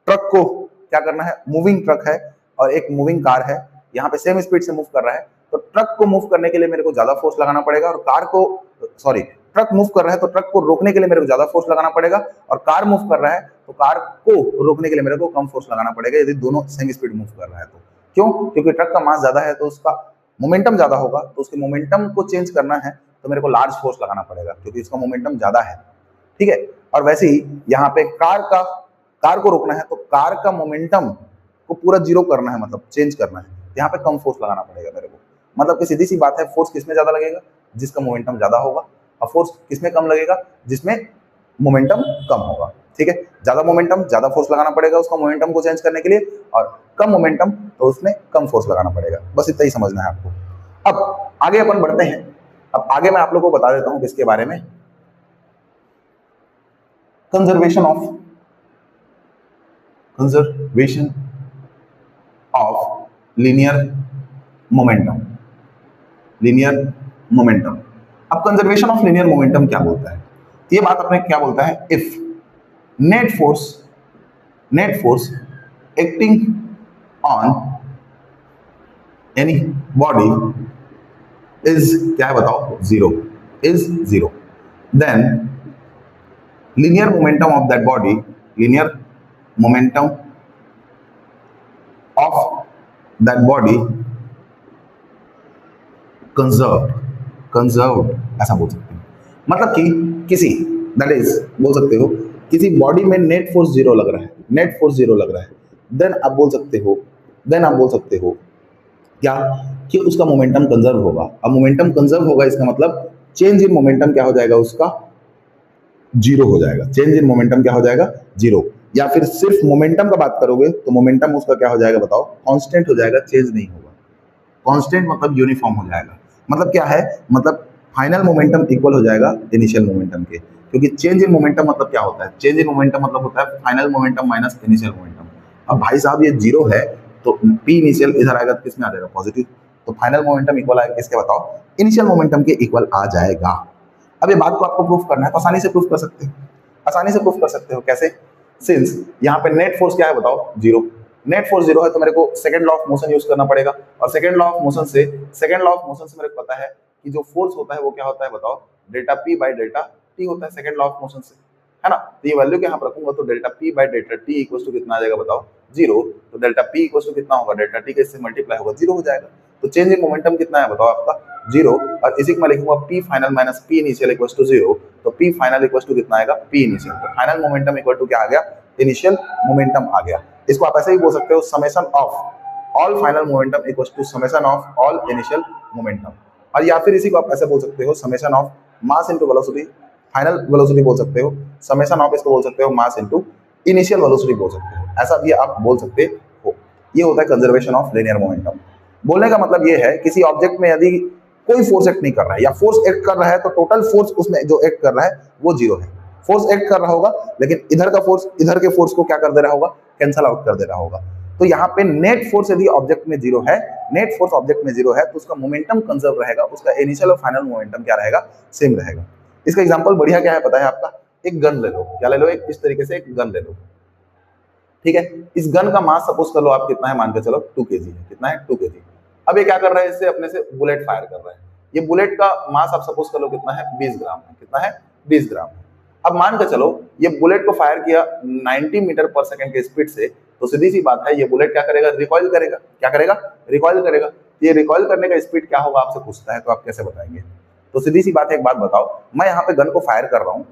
ट्रक को क्या करना है, मूविंग ट्रक है और एक मूविंग कार है, यहाँ पे सेम स्पीड से मूव कर रहा है, तो ट्रक को मूव करने के लिए मेरे को ज्यादा फोर्स लगाना पड़ेगा, और कार को, सॉरी, ट्रक मूव कर रहा है तो ट्रक को रोकने के लिए मेरे को ज्यादा फोर्स लगाना पड़ेगा, और कार मूव कर रहा है तो कार को रोकने के लिए मेरे को कम फोर्स लगाना पड़ेगा, यदि दोनों सेम स्पीड मूव कर रहा है तो। क्यों, क्योंकि ट्रक का मास ज्यादा है तो उसका मोमेंटम ज्यादा होगा, तो उसके मोमेंटम को चेंज करना है तो मेरे को लार्ज फोर्स लगाना पड़ेगा, क्योंकि इसका मोमेंटम ज्यादा है। ठीक है, और वैसे ही यहाँ पे कार को रोकना है तो कार का मोमेंटम को पूरा जीरो करना है, मतलब चेंज करना है, यहाँ पे कम फोर्स लगाना पड़ेगा मेरे को। मतलब कि सीधी सी बात है, फोर्स किसमें ज्यादा लगेगा, जिसका मोमेंटम ज्यादा होगा, और फोर्स किसमें कम लगेगा, जिसमें मोमेंटम कम होगा। ठीक है, ज्यादा मोमेंटम ज्यादा फोर्स लगाना पड़ेगा उसका मोमेंटम को चेंज करने के लिए, और कम मोमेंटम तो उसमें कम फोर्स लगाना पड़ेगा। बस इतना ही समझना है आपको। अब आगे अपन बढ़ते हैं। अब आगे मैं आप लोगों को बता देता हूं किसके बारे में, कंजर्वेशन ऑफ लीनियर मोमेंटम। अब कंजर्वेशन ऑफ लीनियर मोमेंटम क्या बोलता है, ये बात अपने क्या बोलता है, if net force acting on any body is, क्या है बताओ, zero, then linear momentum of that body, linear momentum of that body conserved ऐसा बोल सकते हैं। मतलब कि किसी, दैट इज बोल सकते हो, किसी बॉडी में नेट फोर्स जीरो लग रहा है, देन आप बोल सकते हो क्या, कि उसका मोमेंटम कंजर्व होगा। अब मोमेंटम कंजर्व होगा, इसका मतलब चेंज इन मोमेंटम क्या हो जाएगा, उसका जीरो हो जाएगा। चेंज इन मोमेंटम क्या हो जाएगा, जीरो। या फिर सिर्फ मोमेंटम का बात करोगे तो मोमेंटम उसका क्या हो जाएगा बताओ, कांस्टेंट हो जाएगा, चेंज नहीं होगा। कांस्टेंट मतलब यूनिफॉर्म हो जाएगा। मतलब क्या है, मतलब फाइनल मोमेंटम इक्वल हो जाएगा इनिशियल मोमेंटम के, क्योंकि चेंज इन मोमेंटम मतलब क्या होता है, चेंज इन मोमेंटम मतलब होता है final momentum minus initial momentum. अब भाई साहब ये जीरो है तो पी इनिशियल इधर आएगा तो किसमें आ जाएगा, पॉजिटिव। तो फाइनल मोमेंटम इक्वल आएगा किसके बताओ, इनिशियल मोमेंटम के इक्वल आ जाएगा। अब ये बात को आपको प्रूफ करना है तो आसानी से प्रूफ कर सकते हो। कैसे, सिंस यहाँ पे नेट फोर्स क्या है बताओ, जीरो, नेट फोर्स जीरो है तो मेरे को second law of motion use करना पड़ेगा, और सेकंड लॉ ऑफ मोशन से मेरे को पता है कि जो फोर्स होता है वो क्या होता है बताओ, delta P by delta T होता है सेकंड लॉ ऑफ मोशन से, है ना। तो ये वैल्यू यहाँ पर रखूंगा तो delta P by delta T equal to कितना आ जाएगा बताओ, जीरो। तो डेल्टा पी इक्वल टू कितना होगा, डेल्टा टी के इससे मल्टीप्लाई होगा, जीरो हो जाएगा। तो चेंज इन मोमेंटम कितना है बताओ आपका, जीरो। और इसी को मैं लिखूंगा p final minus p initial equal to zero. तो पी फाइनल इक्वल टू कितना आएगा, पी इनिशियल। तो फाइनल मोमेंटम इक्वल टू क्या आ गया, इनिशियल मोमेंटम आ गया। इसको आप ऐसे ही बोल सकते हो, summation of all final momentum equal to summation of all initial momentum. और या फिर इसी को आप ऐसे बोल सकते हो, summation of mass into velocity, final velocity बोल सकते हो, समेशन ऑफ इसको बोल सकते हो मास इनटू इनिशियल वेलोसिटी बोल सकते हो, ऐसा भी आप बोल सकते हो। ये होता है कंजर्वेशन ऑफ लीनियर मोमेंटम। बोलने का मतलब ये है किसी ऑब्जेक्ट में यदि कोई फोर्स एक्ट नहीं कर रहा है या फोर्स एक्ट कर रहा है तो टोटल फोर्स उसमें जो एक्ट कर रहा है वो जीरो है। फोर्स एक्ट कर रहा होगा लेकिन इधर का फोर्स इधर के फोर्स को क्या कर दे रहा होगा, कैंसल आउट कर दे रहा होगा। तो यहाँ पे नेट फोर्स यदि ऑब्जेक्ट में जीरो है, नेट फोर्स ऑब्जेक्ट में जीरो है तो उसका मोमेंटम कंजर्व रहेगा, उसका इनिशियल और फाइनल मोमेंटम क्या रहेगा, सेम रहेगा। इसका एग्जांपल बढ़िया क्या है पता है आपका, एक गन ले लो, क्या ले लो, एक इस तरीके से एक गन ले लो, ठीक है। इस गन का मास सपोज कर लो आप कितना है, मान के चलो 2 kg है, कितना है 2 kg। अब ये क्या कर रहा है, इससे अपने से बुलेट फायर कर रहा है। ये बुलेट का मास आप सपोज कर लो कितना है, 20 ग्राम है, कितना है 20 ग्राम है। अब मान के चलो ये बुलेट को फायर किया 90 मीटर पर सेकंड के स्पीड से, तो सीधी सी बात है ये बुलेट क्या करेगा, रिकॉइल करेगा। क्या करेगा, रिकॉइल करेगा। ये रिकॉइल करने का स्पीड क्या होगा आपसे पूछता है, तो आप कैसे बताएंगे। तो सीधी सी बात है, एक बात बताओ, मैं यहाँ पे गन को फायर कर रहा हूँ,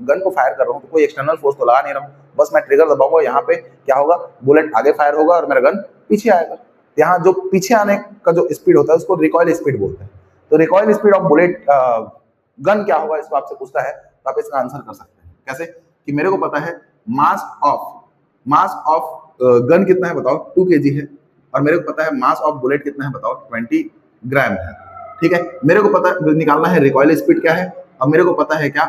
तो कोई एक्सटर्नल फोर्स तो लगा नहीं रहा हूँ, बस मैं ट्रिगर दबाऊंगा, यहाँ पे क्या होगा, बुलेट आगे फायर होगा और मेरा गन पीछे आएगा। यहाँ जो पीछे आने का जो स्पीड होता है उसको रिकॉइल स्पीड बोलते हैं। तो recoil speed of bullet gun क्या होगा, इसको आपसे पूछता है तो आप इसका आंसर कर सकते हैं कैसे, कि मेरे को पता है मास ऑफ गन कितना है बताओ, 2 kg है, और मेरे को पता है मास ऑफ बुलेट कितना है बताओ, 20 ग्राम है, ठीक है। मेरे को पता निकालना है रिकॉइल स्पीड क्या है, अब मेरे को पता है क्या,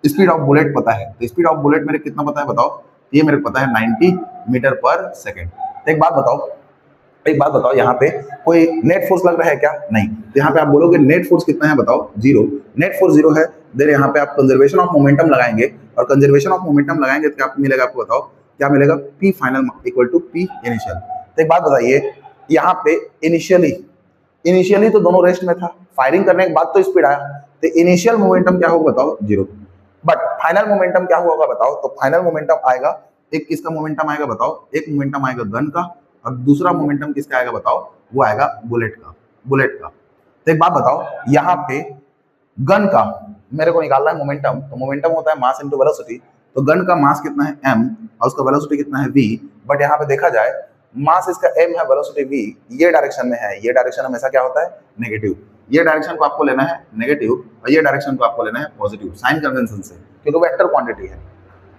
स्पीड ऑफ बुलेट पता है। तो स्पीड ऑफ बुलेट मेरे कितना पता है बताओ, ये मेरे को पता है 90 मीटर पर सेकेंड। एक बात बताओ, यहाँ पे कोई नेट फोर्स लग रहा है क्या, नहीं। तो यहाँ पे आप बोलोगे नेट फोर्स कितना है बताओ, जीरो। नेट फोर्स जीरो है, देन यहाँ पे आप कंजर्वेशन ऑफ मोमेंटम लगाएंगे, और कंजर्वेशन ऑफ मोमेंटम लगाएंगे तो क्या मिलेगा आपको बताओ, क्या मिलेगा, p final equal to p initial. तो एक बात बताइए, यहाँ पे इनिशियली तो दोनों रेस्ट में था, फायरिंग करने के बाद तो स्पीड आया, तो इनिशियल मोमेंटम क्या होगा बताओ, जीरो। बट फाइनल मोमेंटम क्या होगा बताओ, तो फाइनल मोमेंटम आएगा, एक किसका मोमेंटम आएगा बताओ, एक मोमेंटम आएगा गन का, और दूसरा मोमेंटम किसका आएगा बताओ, वो आएगा बुलेट का। तो एक बात बताओ, यहाँ पे गन का मेरे को निकालना है मोमेंटम, तो मोमेंटम होता है मास इनटू वेलोसिटी। तो गन का मास कितना है m और उसका वेलोसिटी कितना है v। बट यहाँ पे देखा जाए मास इसका m है, वेलोसिटी v, ये डायरेक्शन में है, ये डायरेक्शन हमेशा क्या होता है, नेगेटिव। ये डायरेक्शन को आपको लेना है नेगेटिव और ये डायरेक्शन को आपको लेना है पॉजिटिव, साइन कन्वेंशन से, क्योंकि वेक्टर क्वांटिटी है।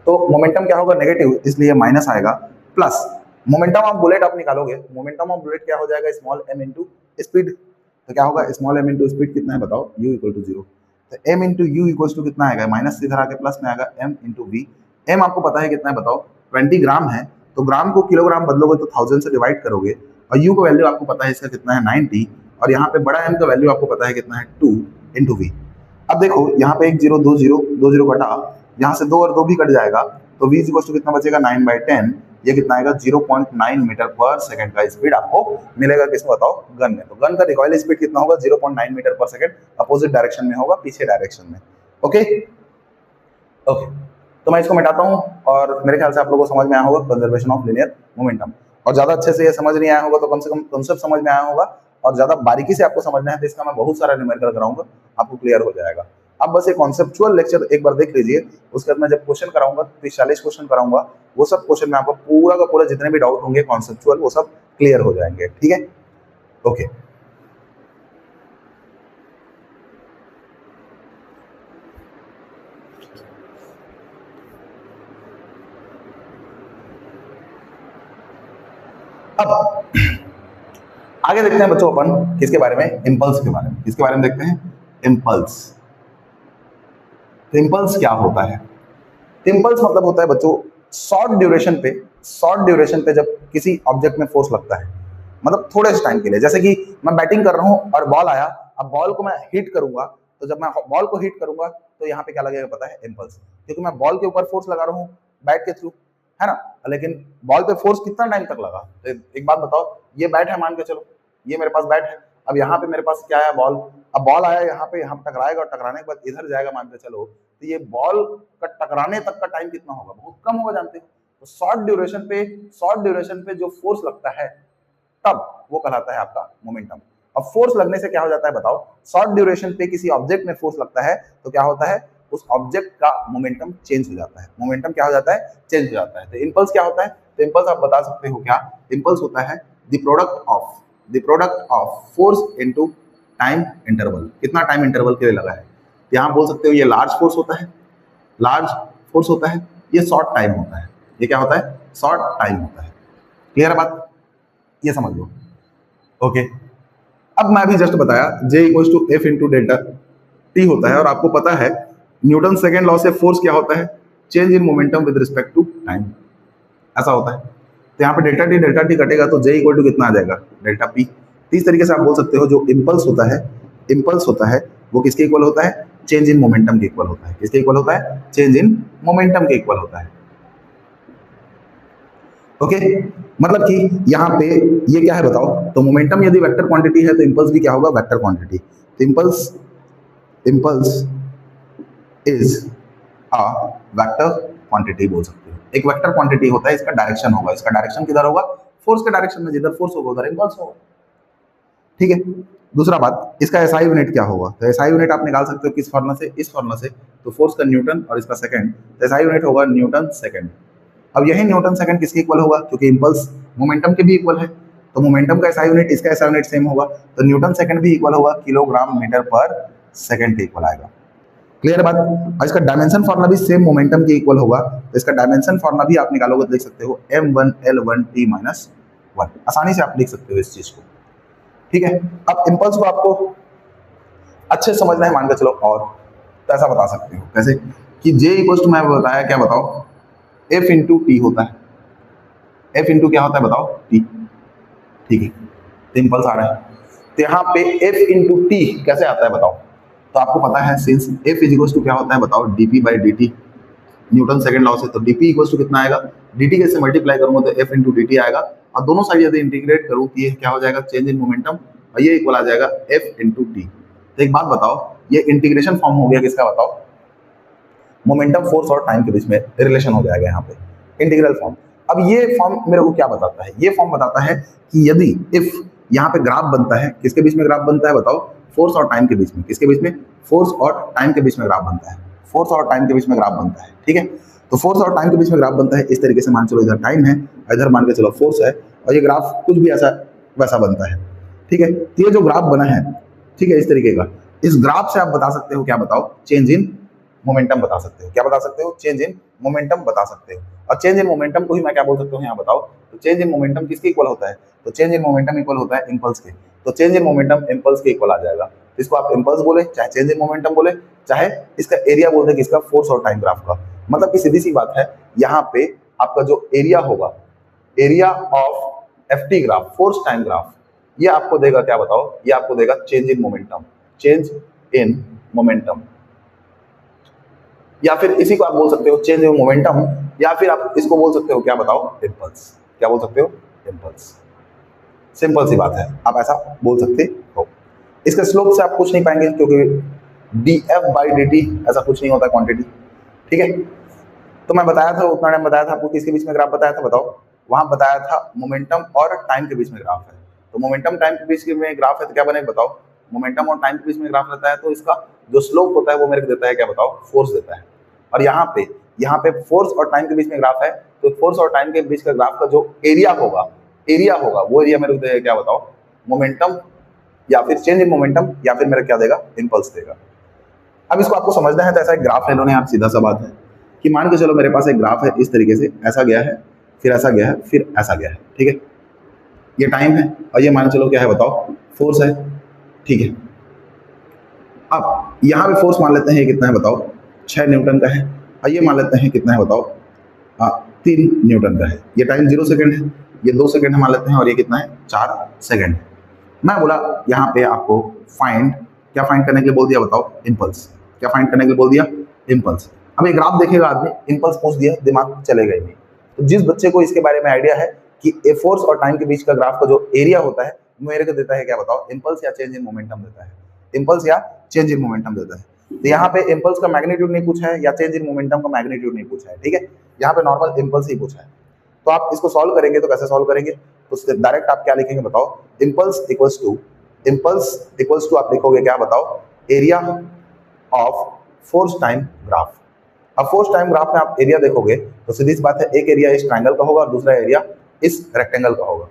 तो मोमेंटम क्या होगा, नेगेटिव, इसलिए माइनस आएगा, प्लस मोमेंटम ऑफ बुलेट आप निकालोगे, मोमेंटम ऑफ बुलेट क्या हो जाएगा, स्मॉल m इंटू स्पीड। तो क्या होगा, स्मॉल m इंटू स्पीड कितना है बताओ, u इक्वल टू जीरो। तो m into u equal to कितना आएगा, माइनस इधर आके प्लस में आएगा m इंटू वी। m आपको पता है कितना है बताओ, 20 ग्राम है, तो ग्राम को किलोग्राम बदलोगे तो 1000 से डिवाइड करोगे, और u का वैल्यू आपको पता है इसका कितना है 90, और यहाँ पे बड़ा m का वैल्यू आपको पता है कितना है 2 इंटू वी। अब देखो यहाँ पे 1 0 2 0 2 0 कटा, यहाँ से 2 और 2 भी कट जाएगा, तो v इक्वल टू कितना बचेगा 9/10, ये कितना आएगा 0.9 मीटर पर सेकंड का स्पीड आपको मिलेगा, किसमें बताओ, गन में। तो गन का रिकॉइल स्पीड कितना होगा, 0.9 मीटर पर सेकंड, अपोजिट डायरेक्शन में होगा, पीछे डायरेक्शन में। ओके, तो मैं इसको मिटाता हूँ, और मेरे ख्याल से आप लोगों को समझ में आया होगा कंजर्वेशन ऑफ लीनियर मोमेंटम। और ज्यादा अच्छे से ये समझ नहीं आया होगा तो कम से कम कॉन्सेप्ट समझ में आया होगा, और ज्यादा बारीकी से आपको समझना है तो इसका मैं बहुत सारा न्यूमेरिकल कराऊंगा, आपको क्लियर हो जाएगा। अब बस एक कॉन्सेप्चुअल लेक्चर एक बार देख लीजिए, उसके बाद मैं जब क्वेश्चन कराऊंगा 30-40 क्वेश्चन कराऊंगा, वो सब क्वेश्चन में आपको पूरा का पूरा जितने भी डाउट होंगे कॉन्सेप्चुअल वो सब क्लियर हो जाएंगे, ठीक है। ओके, अब आगे देखते हैं बच्चों अपन किसके बारे में, इम्पल्स के बारे में। किसके बारे में देखते हैं, इम्पल्स। इम्पल्स क्या होता है, इम्पल्स मतलब होता है बच्चों शॉर्ट ड्यूरेशन पे जब किसी ऑब्जेक्ट में फोर्स लगता है, मतलब थोड़े टाइम के लिए, जैसे कि मैं बैटिंग कर रहा हूं और बॉल आया, अब बॉल को मैं हिट करूंगा, तो जब मैं बॉल को हिट करूंगा तो यहाँ पे क्या लगेगा पता है, इम्पल्स, क्योंकि मैं बॉल के ऊपर फोर्स लगा रहा हूँ बैट के थ्रू, है ना। लेकिन बॉल पे फोर्स कितना टाइम तक लगा, तो एक बात बताओ, ये बैट है मान के चलो, ये मेरे पास बैट है, अब यहाँ पे मेरे पास क्या है, बॉल। अब बॉल आया यहाँ पे टकराएगा और टकराने के बाद इधर जाएगा मान के चलो, तो ये बॉल का टकराने तक का टाइम कितना होगा, बहुत कम होगा, जानते हो। तो शॉर्ट ड्यूरेशन पे जो फोर्स लगता है तब वो कहलाता है आपका मोमेंटम। अब फोर्स लगने से क्या हो जाता है बताओ, शॉर्ट ड्यूरेशन पे किसी ऑब्जेक्ट में फोर्स लगता है तो क्या होता है, उस ऑब्जेक्ट का मोमेंटम चेंज हो जाता है। मोमेंटम क्या हो जाता है, चेंज हो जाता है। तो इंपल्स क्या होता है, तो इंपल्स आप बता सकते हो क्या, इंपल्स होता है the product of force into time interval, कितना टाइम इंटरवल के लिए लगा है। तो यहाँ बोल सकते हो ये लार्ज फोर्स होता है, ये शॉर्ट टाइम होता है, ये क्या होता है, शॉर्ट टाइम होता है। क्लियर है बात, ये समझ लो। ओके, अब मैं भी जस्ट बताया J equals to F into delta T होता है, और आपको पता है न्यूटन सेकेंड लॉ से फोर्स क्या होता है, change in momentum with respect to time, ऐसा होता है। तो यहाँ पे डेल्टा टी कटेगा तो J इक्वल टू कितना आ जाएगा, डेल्टा P। इस तरीके से आप बोल सकते हो जो इंपल्स होता है वो किसके इक्वल होता है, चेंज इन मोमेंटम के इक्वल होता है। किसके इक्वल होता है, चेंज इन मोमेंटम के इक्वल होता है। ओके, मतलब कि यहाँ पे ये क्या है बताओ, तो मोमेंटम यदि वेक्टर क्वांटिटी है तो इंपल्स भी क्या होगा, वेक्टर क्वांटिटी। तो impulse is a vector quantity बोल सकते हो। एक वेक्टर क्वांटिटी होता है, इसका डायरेक्शन होगा, इसका डायरेक्शन किधर होगा, फोर्स के डायरेक्शन में, जिधर फोर्स होगा उधर इंपल्स होगा। ठीक है, दूसरा बात, इसका एसआई यूनिट क्या होगा, तो एसआई यूनिट आप निकाल सकते हो किस फॉर्मूला से, इस फॉर्मूला से। तो फोर्स का न्यूटन और इसका सेकंड, तो एसआई यूनिट होगा न्यूटन सेकंड। अब यही न्यूटन सेकंड किसके इक्वल होगा, क्योंकि इंपल्स मोमेंटम के भी इक्वल है, तो मोमेंटम का एसआई यूनिट इसका एसआई यूनिट सेम होगा, तो न्यूटन सेकंड भी इक्वल होगा किलोग्राम मीटर पर सेकंड के इक्वल आएगा। क्लियर बात। और इसका डायमेंशन फॉर्मूला भी सेम मोमेंटम के इक्वल होगा, तो इसका डायमेंशन फॉर्मूला भी आप निकालोगे तो लिख सकते हो m1L1T-1, आसानी से आप लिख सकते हो इस चीज को। ठीक है, अब इंपल्स को आपको अच्छे समझना है मान के चलो, और तो ऐसा बता सकते हो कैसे कि J इक्वल टू, मैं बताया क्या बताओ, F इंटू टी होता है, F इंटू क्या होता है बताओ, T। ठीक है, तो इंपल्स आ रहा है, तो यहाँ पे F इंटू टी कैसे आता है बताओ, तो आपको पता है since F is equal to क्या होता है बताओ, dp by dt, Newton second law से। तो dp इक्वल टू कितना आएगा, dt के से मल्टीप्लाई करूंगा तो F इंटू dt आएगा, और दोनों साइड यदि इंटीग्रेट करूँ तो ये क्या हो जाएगा, चेंज इन मोमेंटम, और ये इक्वल आ जाएगा F इंटू टी। तो एक बात बताओ, ये इंटीग्रेशन फॉर्म हो गया किसका बताओ, मोमेंटम, फोर्स और टाइम के बीच में रिलेशन हो जाएगा यहाँ पे, इंटीग्रल फॉर्म। अब ये फॉर्म मेरे को क्या बताता है, ये फॉर्म बताता है कि यदि इफ यहाँ पे ग्राफ बनता है, किसके बीच में ग्राफ बनता है बताओ, फोर्स और टाइम के बीच में। किसके बीच में, फोर्स और टाइम के बीच में ग्राफ बनता है, फोर्स और टाइम के बीच में ग्राफ बनता है। ठीक है, तो फोर्स और टाइम के बीच में ग्राफ बनता है इस तरीके से, मान चलो इधर टाइम है, इधर मान के चलो फोर्स है, और ये ग्राफ कुछ भी ऐसा वैसा बनता है। ठीक है, तो ये जो ग्राफ बना है, ठीक है, इस तरीके का, इस ग्राफ से आप बता सकते हो क्या बताओ, चेंज इन मोमेंटम बता सकते हो। क्या बता सकते हो, चेंज इन मोमेंटम बता सकते हो। और चेंज इन मोमेंटम को ही मैं क्या बोल सकता हूँ यहाँ बताओ, तो चेंज इन मोमेंटम किसके इक्वल होता है, तो चेंज इन मोमेंटम इक्वल होता है इंपल्स के, तो चेंज इन मोमेंटम इंपल्स के इक्वल आ जाएगा। इसको आप इंपल्स बोले, चाहे चेंज इन मोमेंटम बोले, चाहे इसका एरिया बोल दे किसका, फोर्स और टाइम ग्राफ का। मतलब कि सीधी सी बात है, यहाँ पे आपका जो एरिया होगा, area of F T graph, force time graph, ये आपको देगा क्या बताओ, ये आपको देगा change in momentum, change in momentum, या फिर इसी को आप बोल सकते हो चेंज इन मोमेंटम, या फिर आप इसको बोल सकते हो क्या बताओ, इंपल्स। क्या बोल सकते हो, इंपल्स। सिंपल सी बात है, आप ऐसा बोल सकते हो। इसके स्लोप से आप कुछ नहीं पाएंगे, क्योंकि df बाई dt ऐसा कुछ नहीं होता क्वांटिटी। ठीक है, तो मैं बताया था, उतना टाइम बताया था आपको, किसके बीच में ग्राफ बताया था बताओ, वहां बताया था मोमेंटम और टाइम के बीच में ग्राफ है। तो मोमेंटम टाइम के बीच में ग्राफ है तो क्या बनेगा बताओ, मोमेंटम और टाइम के बीच में ग्राफ रहता है, तो इसका जो स्लोप होता है वो मेरे को देता है क्या बताओ, फोर्स देता है। और यहाँ पे फोर्स और टाइम के बीच में ग्राफ है, तो फोर्स और टाइम के बीच का ग्राफ का जो एरिया होगा वो एरिया मेरे को देगा क्या बताओ, मोमेंटम, या फिर चेंज इन मोमेंटम, या फिर मेरा क्या देगा, इंपल्स देगा। अब इसको आपको समझना है तो ऐसा एक ग्राफ ले लो ना यार, सीधा सा बात है कि मान के चलो मेरे पास एक ग्राफ है इस तरीके से, ऐसा गया है, फिर ऐसा गया है, फिर ऐसा गया है। ठीक है, ये टाइम है और ये मान चलो क्या है बताओ, फोर्स है। ठीक है, अब यहाँ पे फोर्स मान लेते हैं कितना है बताओ, 6 न्यूटन का है, और ये मान लेते हैं कितना है बताओ, 3 न्यूटन का है। ये टाइम 0 सेकंड है, ये 2 सेकंड मान लेते हैं, और ये कितना है 4 सेकंड है। मैं बोला यहाँ पे आपको फाइंड, क्या फाइंड करने के लिए बोल दिया बताओ, इंपल्स। क्या फाइंड करने के लिए बोल दिया, इंपल्स। अब ये ग्राफ देखेगा आदमी, इंपल्स पूछ दिया, दिमाग चलेगा ही नहीं। तो जिस बच्चे को इसके बारे में आइडिया है कि ए फोर्स और टाइम के बीच का ग्राफ का जो एरिया होता है मेरे को देता है क्या बताओ, इम्पल्स या चेंज इन मोमेंटम देता है, इम्पल्स या चेंज इन मोमेंटम देता है। तो यहाँ पे इम्पल्स का मैग्नीट्यूड नहीं पूछा है या चेंज इन मोमेंटम का मैग्नीट्यूड नहीं पूछा है, ठीक है, यहाँ पे नॉर्मल इम्पल्स ही पूछा है। तो आप इसको सॉल्व करेंगे तो कैसे सॉल्व करेंगे, तो डायरेक्ट आप क्या लिखेंगे बताओ, इम्पल्स इक्वल्स टू आप लिखोगे क्या बताओ, area of force time graph. अब फोर्स टाइम ग्राफ में आप एरिया देखोगे तो सीधी सी बात है, एक एरिया इस ट्रायंगल का होगा और दूसरा एरिया इस रेक्टेंगल का होगा।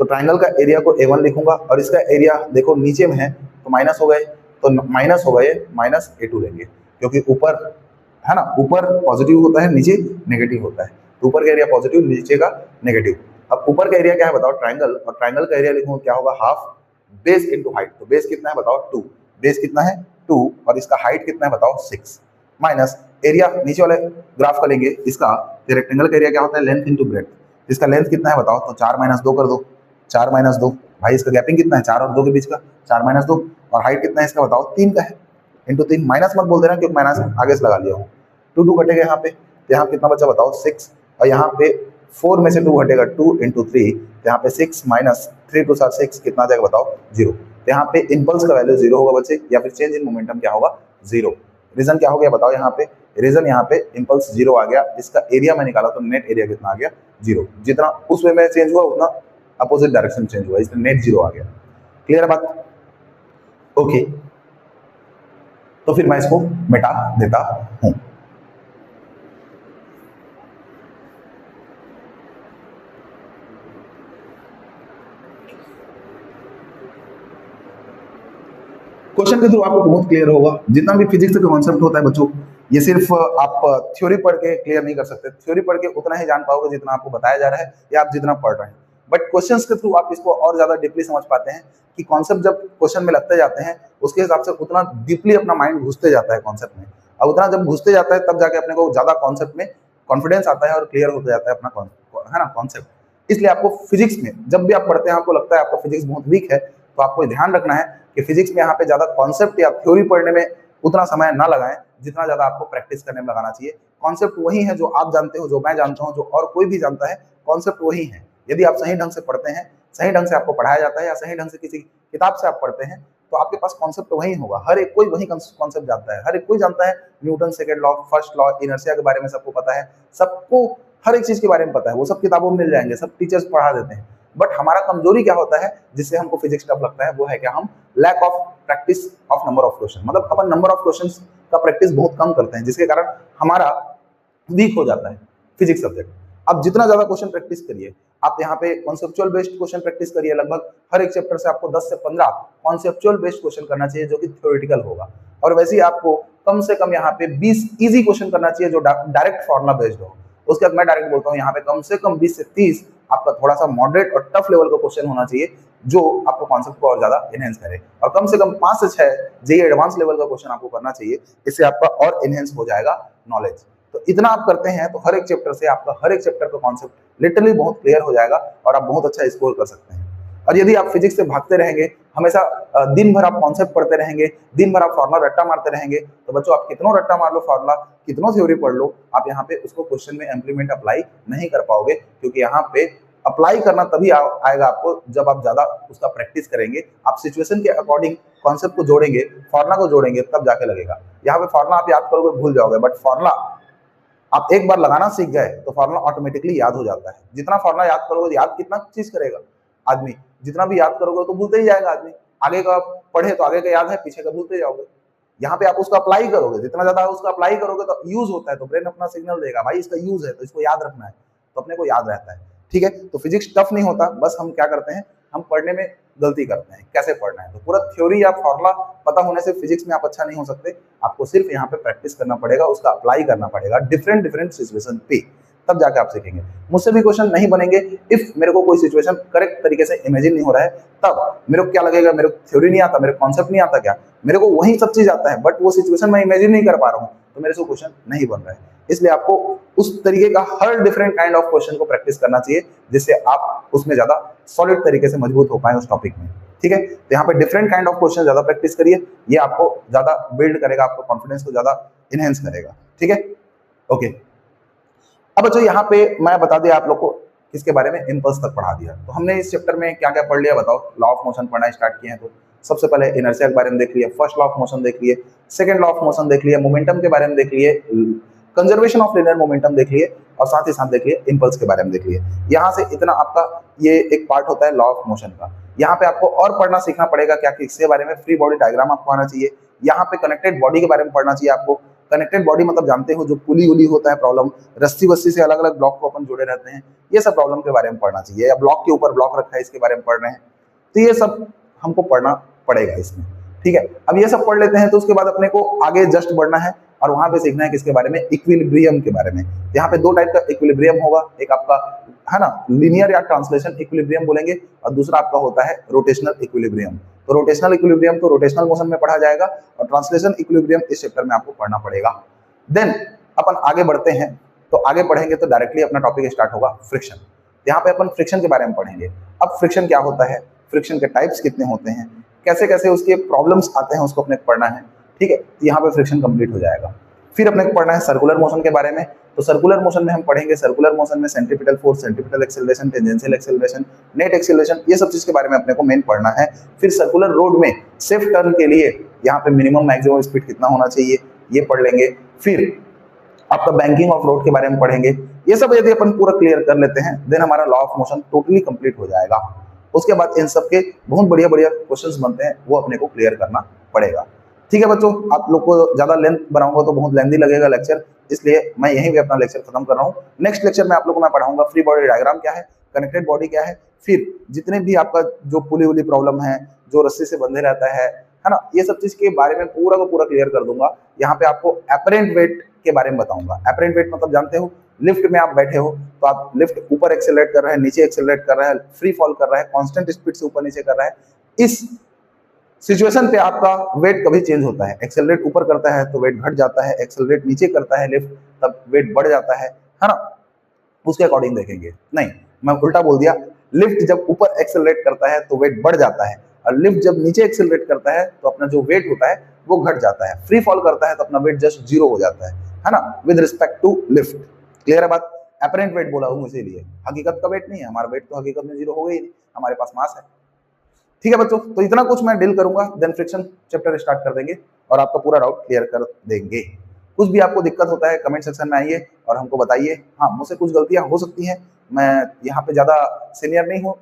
तो ट्रायंगल का एरिया को A1 लिखूंगा और इसका एरिया देखो नीचे में है तो माइनस हो गए, तो माइनस हो गए माइनस A2 लेंगे, क्योंकि ऊपर है ना, ऊपर पॉजिटिव होता है नीचे नेगेटिव होता है, तो ऊपर का एरिया पॉजिटिव नीचे का नेगेटिव। अब ऊपर का एरिया क्या है बताओ, ट्रायंगल, और ट्रायंगल का एरिया लिखूंगा क्या होगा, हाफ बेस इंटू हाइट। तो बेस कितना है बताओ 2, बेस कितना है 2 और इसका हाइट कितना है बताओ 6, माइनस एरिया नीचे वाले ग्राफ का लेंगे इसका, रेक्टेंगल का एरिया क्या होता है लेंथ इंटू ब्रेड्थ, इसका लेंथ कितना है बताओ, तो 4 माइनस 2 कर दो, 4 माइनस 2 भाई, इसका गैपिंग कितना है 4 और 2 के बीच का, 4 माइनस 2, और हाइट कितना है इसका बताओ 3 का है, इंटू 3, माइनस मत बोल देना क्योंकि माइनस आगे से लगा लिया हूँ, 2 कटेगा यहाँ पे, तो यहाँ कितना बचा बताओ 6, और यहाँ पे 4 में से 2 घटेगा 2 इंटू 3, तो यहाँ पे 6 माइनस 3 टू 6 कितना आ जाएगा बताओ 0। तो यहाँ पे इम्पल्स का वैल्यू 0 होगा बच्चे, या फिर चेंज इन मोमेंटम क्या होगा 0। रीजन क्या हो गया बताओ, यहाँ पे रीजन यहाँ पे इम्पल्स 0 आ गया, इसका एरिया में निकाला तो नेट एरिया कितना आ गया 0, जितना उस वे में चेंज हुआ उतना अपोजिट डायरेक्शन चेंज हुआ, इसलिए नेट 0 आ गया। क्लियर है बात, ओके। तो फिर मैं इसको मिटा देता हूं। क्वेश्चन के थ्रू आपको बहुत क्लियर होगा, जितना भी फिजिक्स का कॉन्सेप्ट होता है बच्चों, ये सिर्फ आप थ्योरी पढ़ के क्लियर नहीं कर सकते, थ्योरी पढ़ के उतना ही जान पाओगे जितना आपको बताया जा रहा है या आप जितना पढ़ रहे हैं, बट क्वेश्चंस के थ्रू आप इसको और ज्यादा डीपली समझ पाते हैं कि कॉन्सेप्ट जब क्वेश्चन में लगते जाते हैं उसके हिसाब से उतना डीपली अपना माइंड घुसते जाता है कॉन्सेप्ट में, और उतना जब घुसते जाता है तब जाके अपने को ज्यादा कॉन्सेप्ट में कॉन्फिडेंस आता है और क्लियर होता जाता है अपना है ना कॉन्सेप्ट। इसलिए आपको फिजिक्स में जब भी आप पढ़ते हैं आपको लगता है आपका फिजिक्स बहुत वीक है, तो आपको ध्यान रखना है कि फिजिक्स में यहाँ पे ज्यादा कॉन्सेप्ट या थ्योरी पढ़ने में उतना समय ना लगाएं जितना ज्यादा आपको प्रैक्टिस करने में लगाना चाहिए। कॉन्सेप्ट वही है जो आप जानते हो, जो मैं जानता हूँ, जो और कोई भी जानता है, कॉन्सेप्ट वही है। यदि आप सही ढंग से पढ़ते हैं, सही ढंग से आपको पढ़ाया जाता है या सही ढंग से किसी किताब से आप पढ़ते हैं, तो आपके पास कॉन्सेप्ट वही होगा। हर एक कोई वही कॉन्सेप्ट जानता है, हर एक कोई जानता है Newton second law, first law, inertia के बारे में सबको पता है, सबको हर एक चीज के बारे में पता है, वो सब किताबों में मिल जाएंगे, सब टीचर्स पढ़ा देते हैं। बट हमारा कमजोरी क्या होता है जिससे हमको फिजिक्स टफ लगता है, वो है क्या, हम lack of practice of number of question, मतलब अपन नंबर ऑफ क्वेश्चंस का प्रैक्टिस बहुत कम करते हैं, जिसके कारण हमारा वीक हो जाता है फिजिक्स सब्जेक्ट। अब जितना ज्यादा क्वेश्चन प्रैक्टिस करिए, आप यहाँ पे कॉन्सेप्चुअल बेस्ड क्वेश्चन प्रैक्टिस करिए, लगभग हर एक चैप्टर से आपको 10 से 15 कॉन्सेप्चुअल बेस्ड क्वेश्चन करना चाहिए जो कि थ्योरेटिकल होगा, और वैसे ही आपको कम से कम यहाँ पे 20 इजी क्वेश्चन करना चाहिए जो डायरेक्ट फॉर्मुला बेस्ड हो। उसके बाद मैं डायरेक्ट बोलता हूँ यहाँ पे कम से कम 20 से 30 आपका थोड़ा सा मॉडरेट और टफ लेवल का क्वेश्चन होना चाहिए जो आपको कॉन्सेप्ट को और ज्यादा एनहेंस करे, और कम से कम 5 से 6 जेईई एडवांस लेवल का क्वेश्चन आपको करना चाहिए, इससे आपका और एनहेंस हो जाएगा नॉलेज। तो इतना आप करते हैं तो हर एक चैप्टर से आपका हर एक चैप्टर का कॉन्सेप्ट लिटरली बहुत क्लियर हो जाएगा और आप बहुत अच्छा स्कोर कर सकते हैं। और यदि आप फिजिक्स से भागते रहेंगे, हमेशा दिन भर आप कॉन्सेप्ट पढ़ते रहेंगे, दिन भर आप फॉर्मुला रट्टा मारते रहेंगे, तो बच्चों आप कितनों रट्टा मार लो फॉर्मुला, कितनों थ्योरी पढ़ लो, आप यहाँ पे उसको क्वेश्चन में इम्प्लीमेंट अप्लाई नहीं कर पाओगे, क्योंकि यहाँ पे अप्लाई करना तभी आएगा आपको जब आप ज्यादा उसका प्रैक्टिस करेंगे, आप सिचुएशन के अकॉर्डिंग कॉन्सेप्ट को जोड़ेंगे, फॉर्मुला को जोड़ेंगे, तब जाके लगेगा। यहाँ पे फॉर्मुला आप याद करोगे भूल जाओगे, बट फॉर्मुला आप एक बार लगाना सीख गए तो फॉर्मुला ऑटोमेटिकली याद हो जाता है। जितना फॉर्मुला याद करोगे, याद कितना चीज करेगा आदमी, जितना भी याद करोगे तो भूलते ही जाएगा आदमी। आगे का पढ़े तो आगे का याद है, पीछे का भूलते जाओगे। यहाँ पे आप उसका अप्लाई करोगे, जितना ज्यादा उसका अप्लाई करोगे तो यूज होता है, तो ब्रेन अपना सिग्नल देगा भाई इसका यूज है तो इसको याद रखना है, तो अपने को याद रहता है। ठीक है, तो फिजिक्स टफ नहीं होता, बस हम क्या करते हैं, हम पढ़ने में गलती करते हैं, कैसे पढ़ना है। तो पूरा थ्योरी या फॉर्मुला पता होने से फिजिक्स में आप अच्छा नहीं हो सकते, आपको सिर्फ यहाँ पे प्रैक्टिस करना पड़ेगा, उसका अप्लाई करना पड़ेगा डिफरेंट सिचुएशन पे, तब जाके आप सीखेंगे। मुझसे भी क्वेश्चन नहीं बनेंगे इफ मेरे को कोई सिचुएशन करेक्ट तरीके से इमेजिन नहीं हो रहा है, तब मेरे को क्या लगेगा, मेरे को थ्योरी नहीं आता, मेरे को कॉन्सेप्ट नहीं आता, क्या मेरे को वही सब चीज आता है बट वो सिचुएशन मैं इमेजिन नहीं कर पा रहा हूँ, तो मेरे से क्वेश्चन नहीं बन रहा है। इसलिए आपको उस तरीके का हर डिफरेंट काइंड ऑफ क्वेश्चन को प्रैक्टिस करना चाहिए, जिससे आप उसमें ज्यादा सॉलिड तरीके से मजबूत हो पाए उस टॉपिक में। ठीक है, तो यहाँ पे डिफरेंट काइंड ऑफ क्वेश्चन ज्यादा प्रैक्टिस करिए, ये आपको ज्यादा बिल्ड करेगा, आपको कॉन्फिडेंस को ज्यादा इनहेंस करेगा। ठीक है, ओके। अब बच्चों यहाँ पे मैं बता दिया आप लोग को किसके बारे में, इम्पल्स तक पढ़ा दिया। तो हमने इस चैप्टर में क्या क्या पढ़ लिया बताओ। लॉ ऑफ मोशन पढ़ना स्टार्ट किए हैं, तो सबसे पहले इनर्शिया के बारे में देख लिए, फर्स्ट लॉ ऑफ मोशन देख लिए, सेकंड लॉ ऑफ मोशन देख लिए, मोमेंटम के बारे में देख लिए, कंजर्वेशन ऑफ लिनियर मोमेंटम देख लिए, और साथ ही साथ देख लिए इम्पल्स के बारे में देख लिए। यहाँ से इतना आपका ये एक पार्ट होता है लॉ ऑफ मोशन का। यहाँ पे आपको और पढ़ना सीखना पड़ेगा क्या कि इसके बारे में, फ्री बॉडी डायग्राम आपको आना चाहिए। यहाँ पे कनेक्टेड बॉडी के बारे में पढ़ना चाहिए आपको। कनेक्टेड बॉडी मतलब जानते हो जो पुली उली होता है प्रॉब्लम, रस्सी वस्सी से अलग अलग ब्लॉक को अपन जुड़े रहते हैं, ये सब प्रॉब्लम के बारे में पढ़ना चाहिए। या ब्लॉक के ऊपर ब्लॉक रखा है इसके बारे में पढ़ रहे हैं, तो ये सब हमको पढ़ना पड़ेगा इसमें, ठीक है। अब ये सब पढ़ लेते हैं तो उसके बाद अपने को आगे जस्ट बढ़ना है और वहां पे सीखना है किसके बारे में, इक्विलिब्रियम के बारे में। यहाँ पे दो टाइप का इक्विलिब्रियम होगा, एक आपका है ना लीनियर या ट्रांसलेशन इक्विलिब्रियम बोलेंगे, और दूसरा आपका होता है रोटेशनल इक्विलिब्रियम। तो रोटेशनल इक्विलिब्रियम तो रोटेशनल मोशन में पढ़ा जाएगा, और ट्रांसलेशन इक्विलिब्रियम इस चैप्टर में आपको पढ़ना पड़ेगा। देन अपन आगे बढ़ते हैं, तो आगे पढ़ेंगे तो डायरेक्टली अपना टॉपिक स्टार्ट होगा फ्रिक्शन। यहाँ पे अपन फ्रिक्शन के बारे में पढ़ेंगे। अब फ्रिक्शन क्या होता है, फ्रिक्शन के टाइप्स कितने होते हैं, कैसे कैसे उसके प्रॉब्लम्स आते हैं, उसको अपने पढ़ना है, ठीक है। तो यहाँ पे फ्रिक्शन कंप्लीट हो जाएगा। फिर अपने को पढ़ना है सर्कुलर मोशन के बारे में। तो सर्कुलर मोशन में हम पढ़ेंगे, सर्कुलर मोशन में centripetal force, centripetal acceleration, tangential acceleration, net acceleration, ये सब चीज के बारे में अपने को मेन पढ़ना है। फिर सर्कुलर रोड में सेफ टर्न के लिए यहाँ पे मिनिमम मैक्सिमम स्पीड कितना होना चाहिए, ये पढ़ लेंगे। फिर आपका बैंकिंग ऑफ रोड के बारे में पढ़ेंगे। ये सब यदि अपन पूरा क्लियर कर लेते हैं, देन हमारा law of motion totally complete हो जाएगा। उसके बाद इन सब के बहुत बढ़िया बढ़िया क्वेश्चंस बनते हैं, वो अपने को क्लियर करना पड़ेगा, ठीक है बच्चों। आप लोग को ज्यादा लेंथ बनाऊंगा तो बहुत लेंथी लगेगा लेक्चर, इसलिए मैं यहीं पे अपना लेक्चर खत्म कर रहा हूँ। नेक्स्ट लेक्चर में आप लोग को मैं पढ़ाऊंगा फ्री बॉडी डायग्राम क्या है, कनेक्टेड बॉडी क्या है, फिर जितने भी आपका जो पुली उली प्रॉब्लम है, जो रस्सी से बंधे रहता है ना, ये सब चीज के बारे में पूरा का पूरा क्लियर कर दूंगा। यहाँ पे आपको एपरेंट वेट के बारे में बताऊंगा। एपरेंट वेट मतलब जानते हो, लिफ्ट में आप बैठे हो तो आप लिफ्ट ऊपर एक्सेलरेट कर रहे हैं, नीचे एक्सेलरेट कर रहा है, फ्री फॉल कर रहा है, कांस्टेंट स्पीड से ऊपर नीचे कर रहा है। इस सिचुएशन पे आपका वेट कभी चेंज होता है, एक्सेलरेट ऊपर करता है तो वेट घट जाता है, एक्सेलरेट नीचे करता है लिफ्ट तब वेट बढ़ जाता है ना, उसके अकॉर्डिंग देखेंगे। नहीं, मैं उल्टा बोल दिया, लिफ्ट जब ऊपर एक्सेलरेट करता है तो वेट बढ़ जाता है, और लिफ्ट जब नीचे एक्सेलरेट करता है तो अपना जो वेट होता है वो घट जाता है। फ्री फॉल करता है तो अपना वेट जस्ट जीरो हो जाता है ना, with respect to lift. Clear है बात। अपरेंट वेट बोला हूं इसीलिए, हकीकत का वेट नहीं है, हमारा वेट तो हकीकत में जीरो हो गई नहीं, हमारे पास मास है, ठीक है बच्चों। तो इतना कुछ मैं डील करूंगा, देन फ्रिक्शन चैप्टर स्टार्ट कर देंगे और आपका पूरा डाउट क्लियर कर देंगे। कुछ भी आपको दिक्कत होता है कमेंट सेक्शन में आइए और हमको बताइए। हाँ, मुझसे कुछ गलतियां हो सकती हैं, मैं यहाँ पे ज्यादा सीनियर नहीं हूँ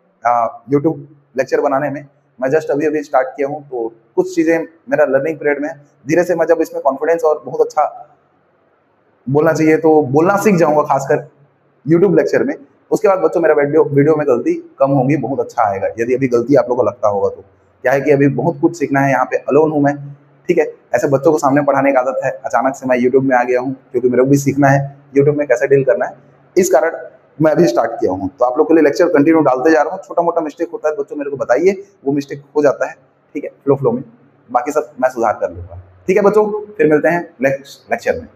यूट्यूब लेक्चर बनाने में, मैं जस्ट अभी अभी स्टार्ट किया हूँ, तो कुछ चीजें मेरा लर्निंग पीरियड में है। धीरे से मैं जब इसमें कॉन्फिडेंस और बहुत अच्छा बोलना चाहिए तो बोलना सीख जाऊंगा, खासकर यूट्यूब लेक्चर में, उसके बाद बच्चों मेरा वीडियो में गलती कम होगी, बहुत अच्छा आएगा। यदि अभी गलती आप लोगों को लगता होगा तो क्या है कि अभी बहुत कुछ सीखना है, यहाँ पे अलोन हूँ मैं, ठीक है। ऐसे बच्चों को सामने पढ़ाने की आदत है, अचानक से मैं यूट्यूब में आ गया हूँ क्योंकि मेरे को भी सीखना है यूट्यूब में कैसे डील करना है, इस कारण मैं अभी स्टार्ट किया हूँ। तो आप लोग के लिए लेक्चर कंटिन्यू डालते जा रहा हूँ। छोटा मोटा मिस्टेक होता है बच्चों, मेरे को बताइए, वो मिस्टेक हो जाता है, ठीक है, फ्लो में, बाकी सब मैं सुधार कर लूंगा, ठीक है बच्चों। फिर मिलते हैं नेक्स्ट लेक्चर में।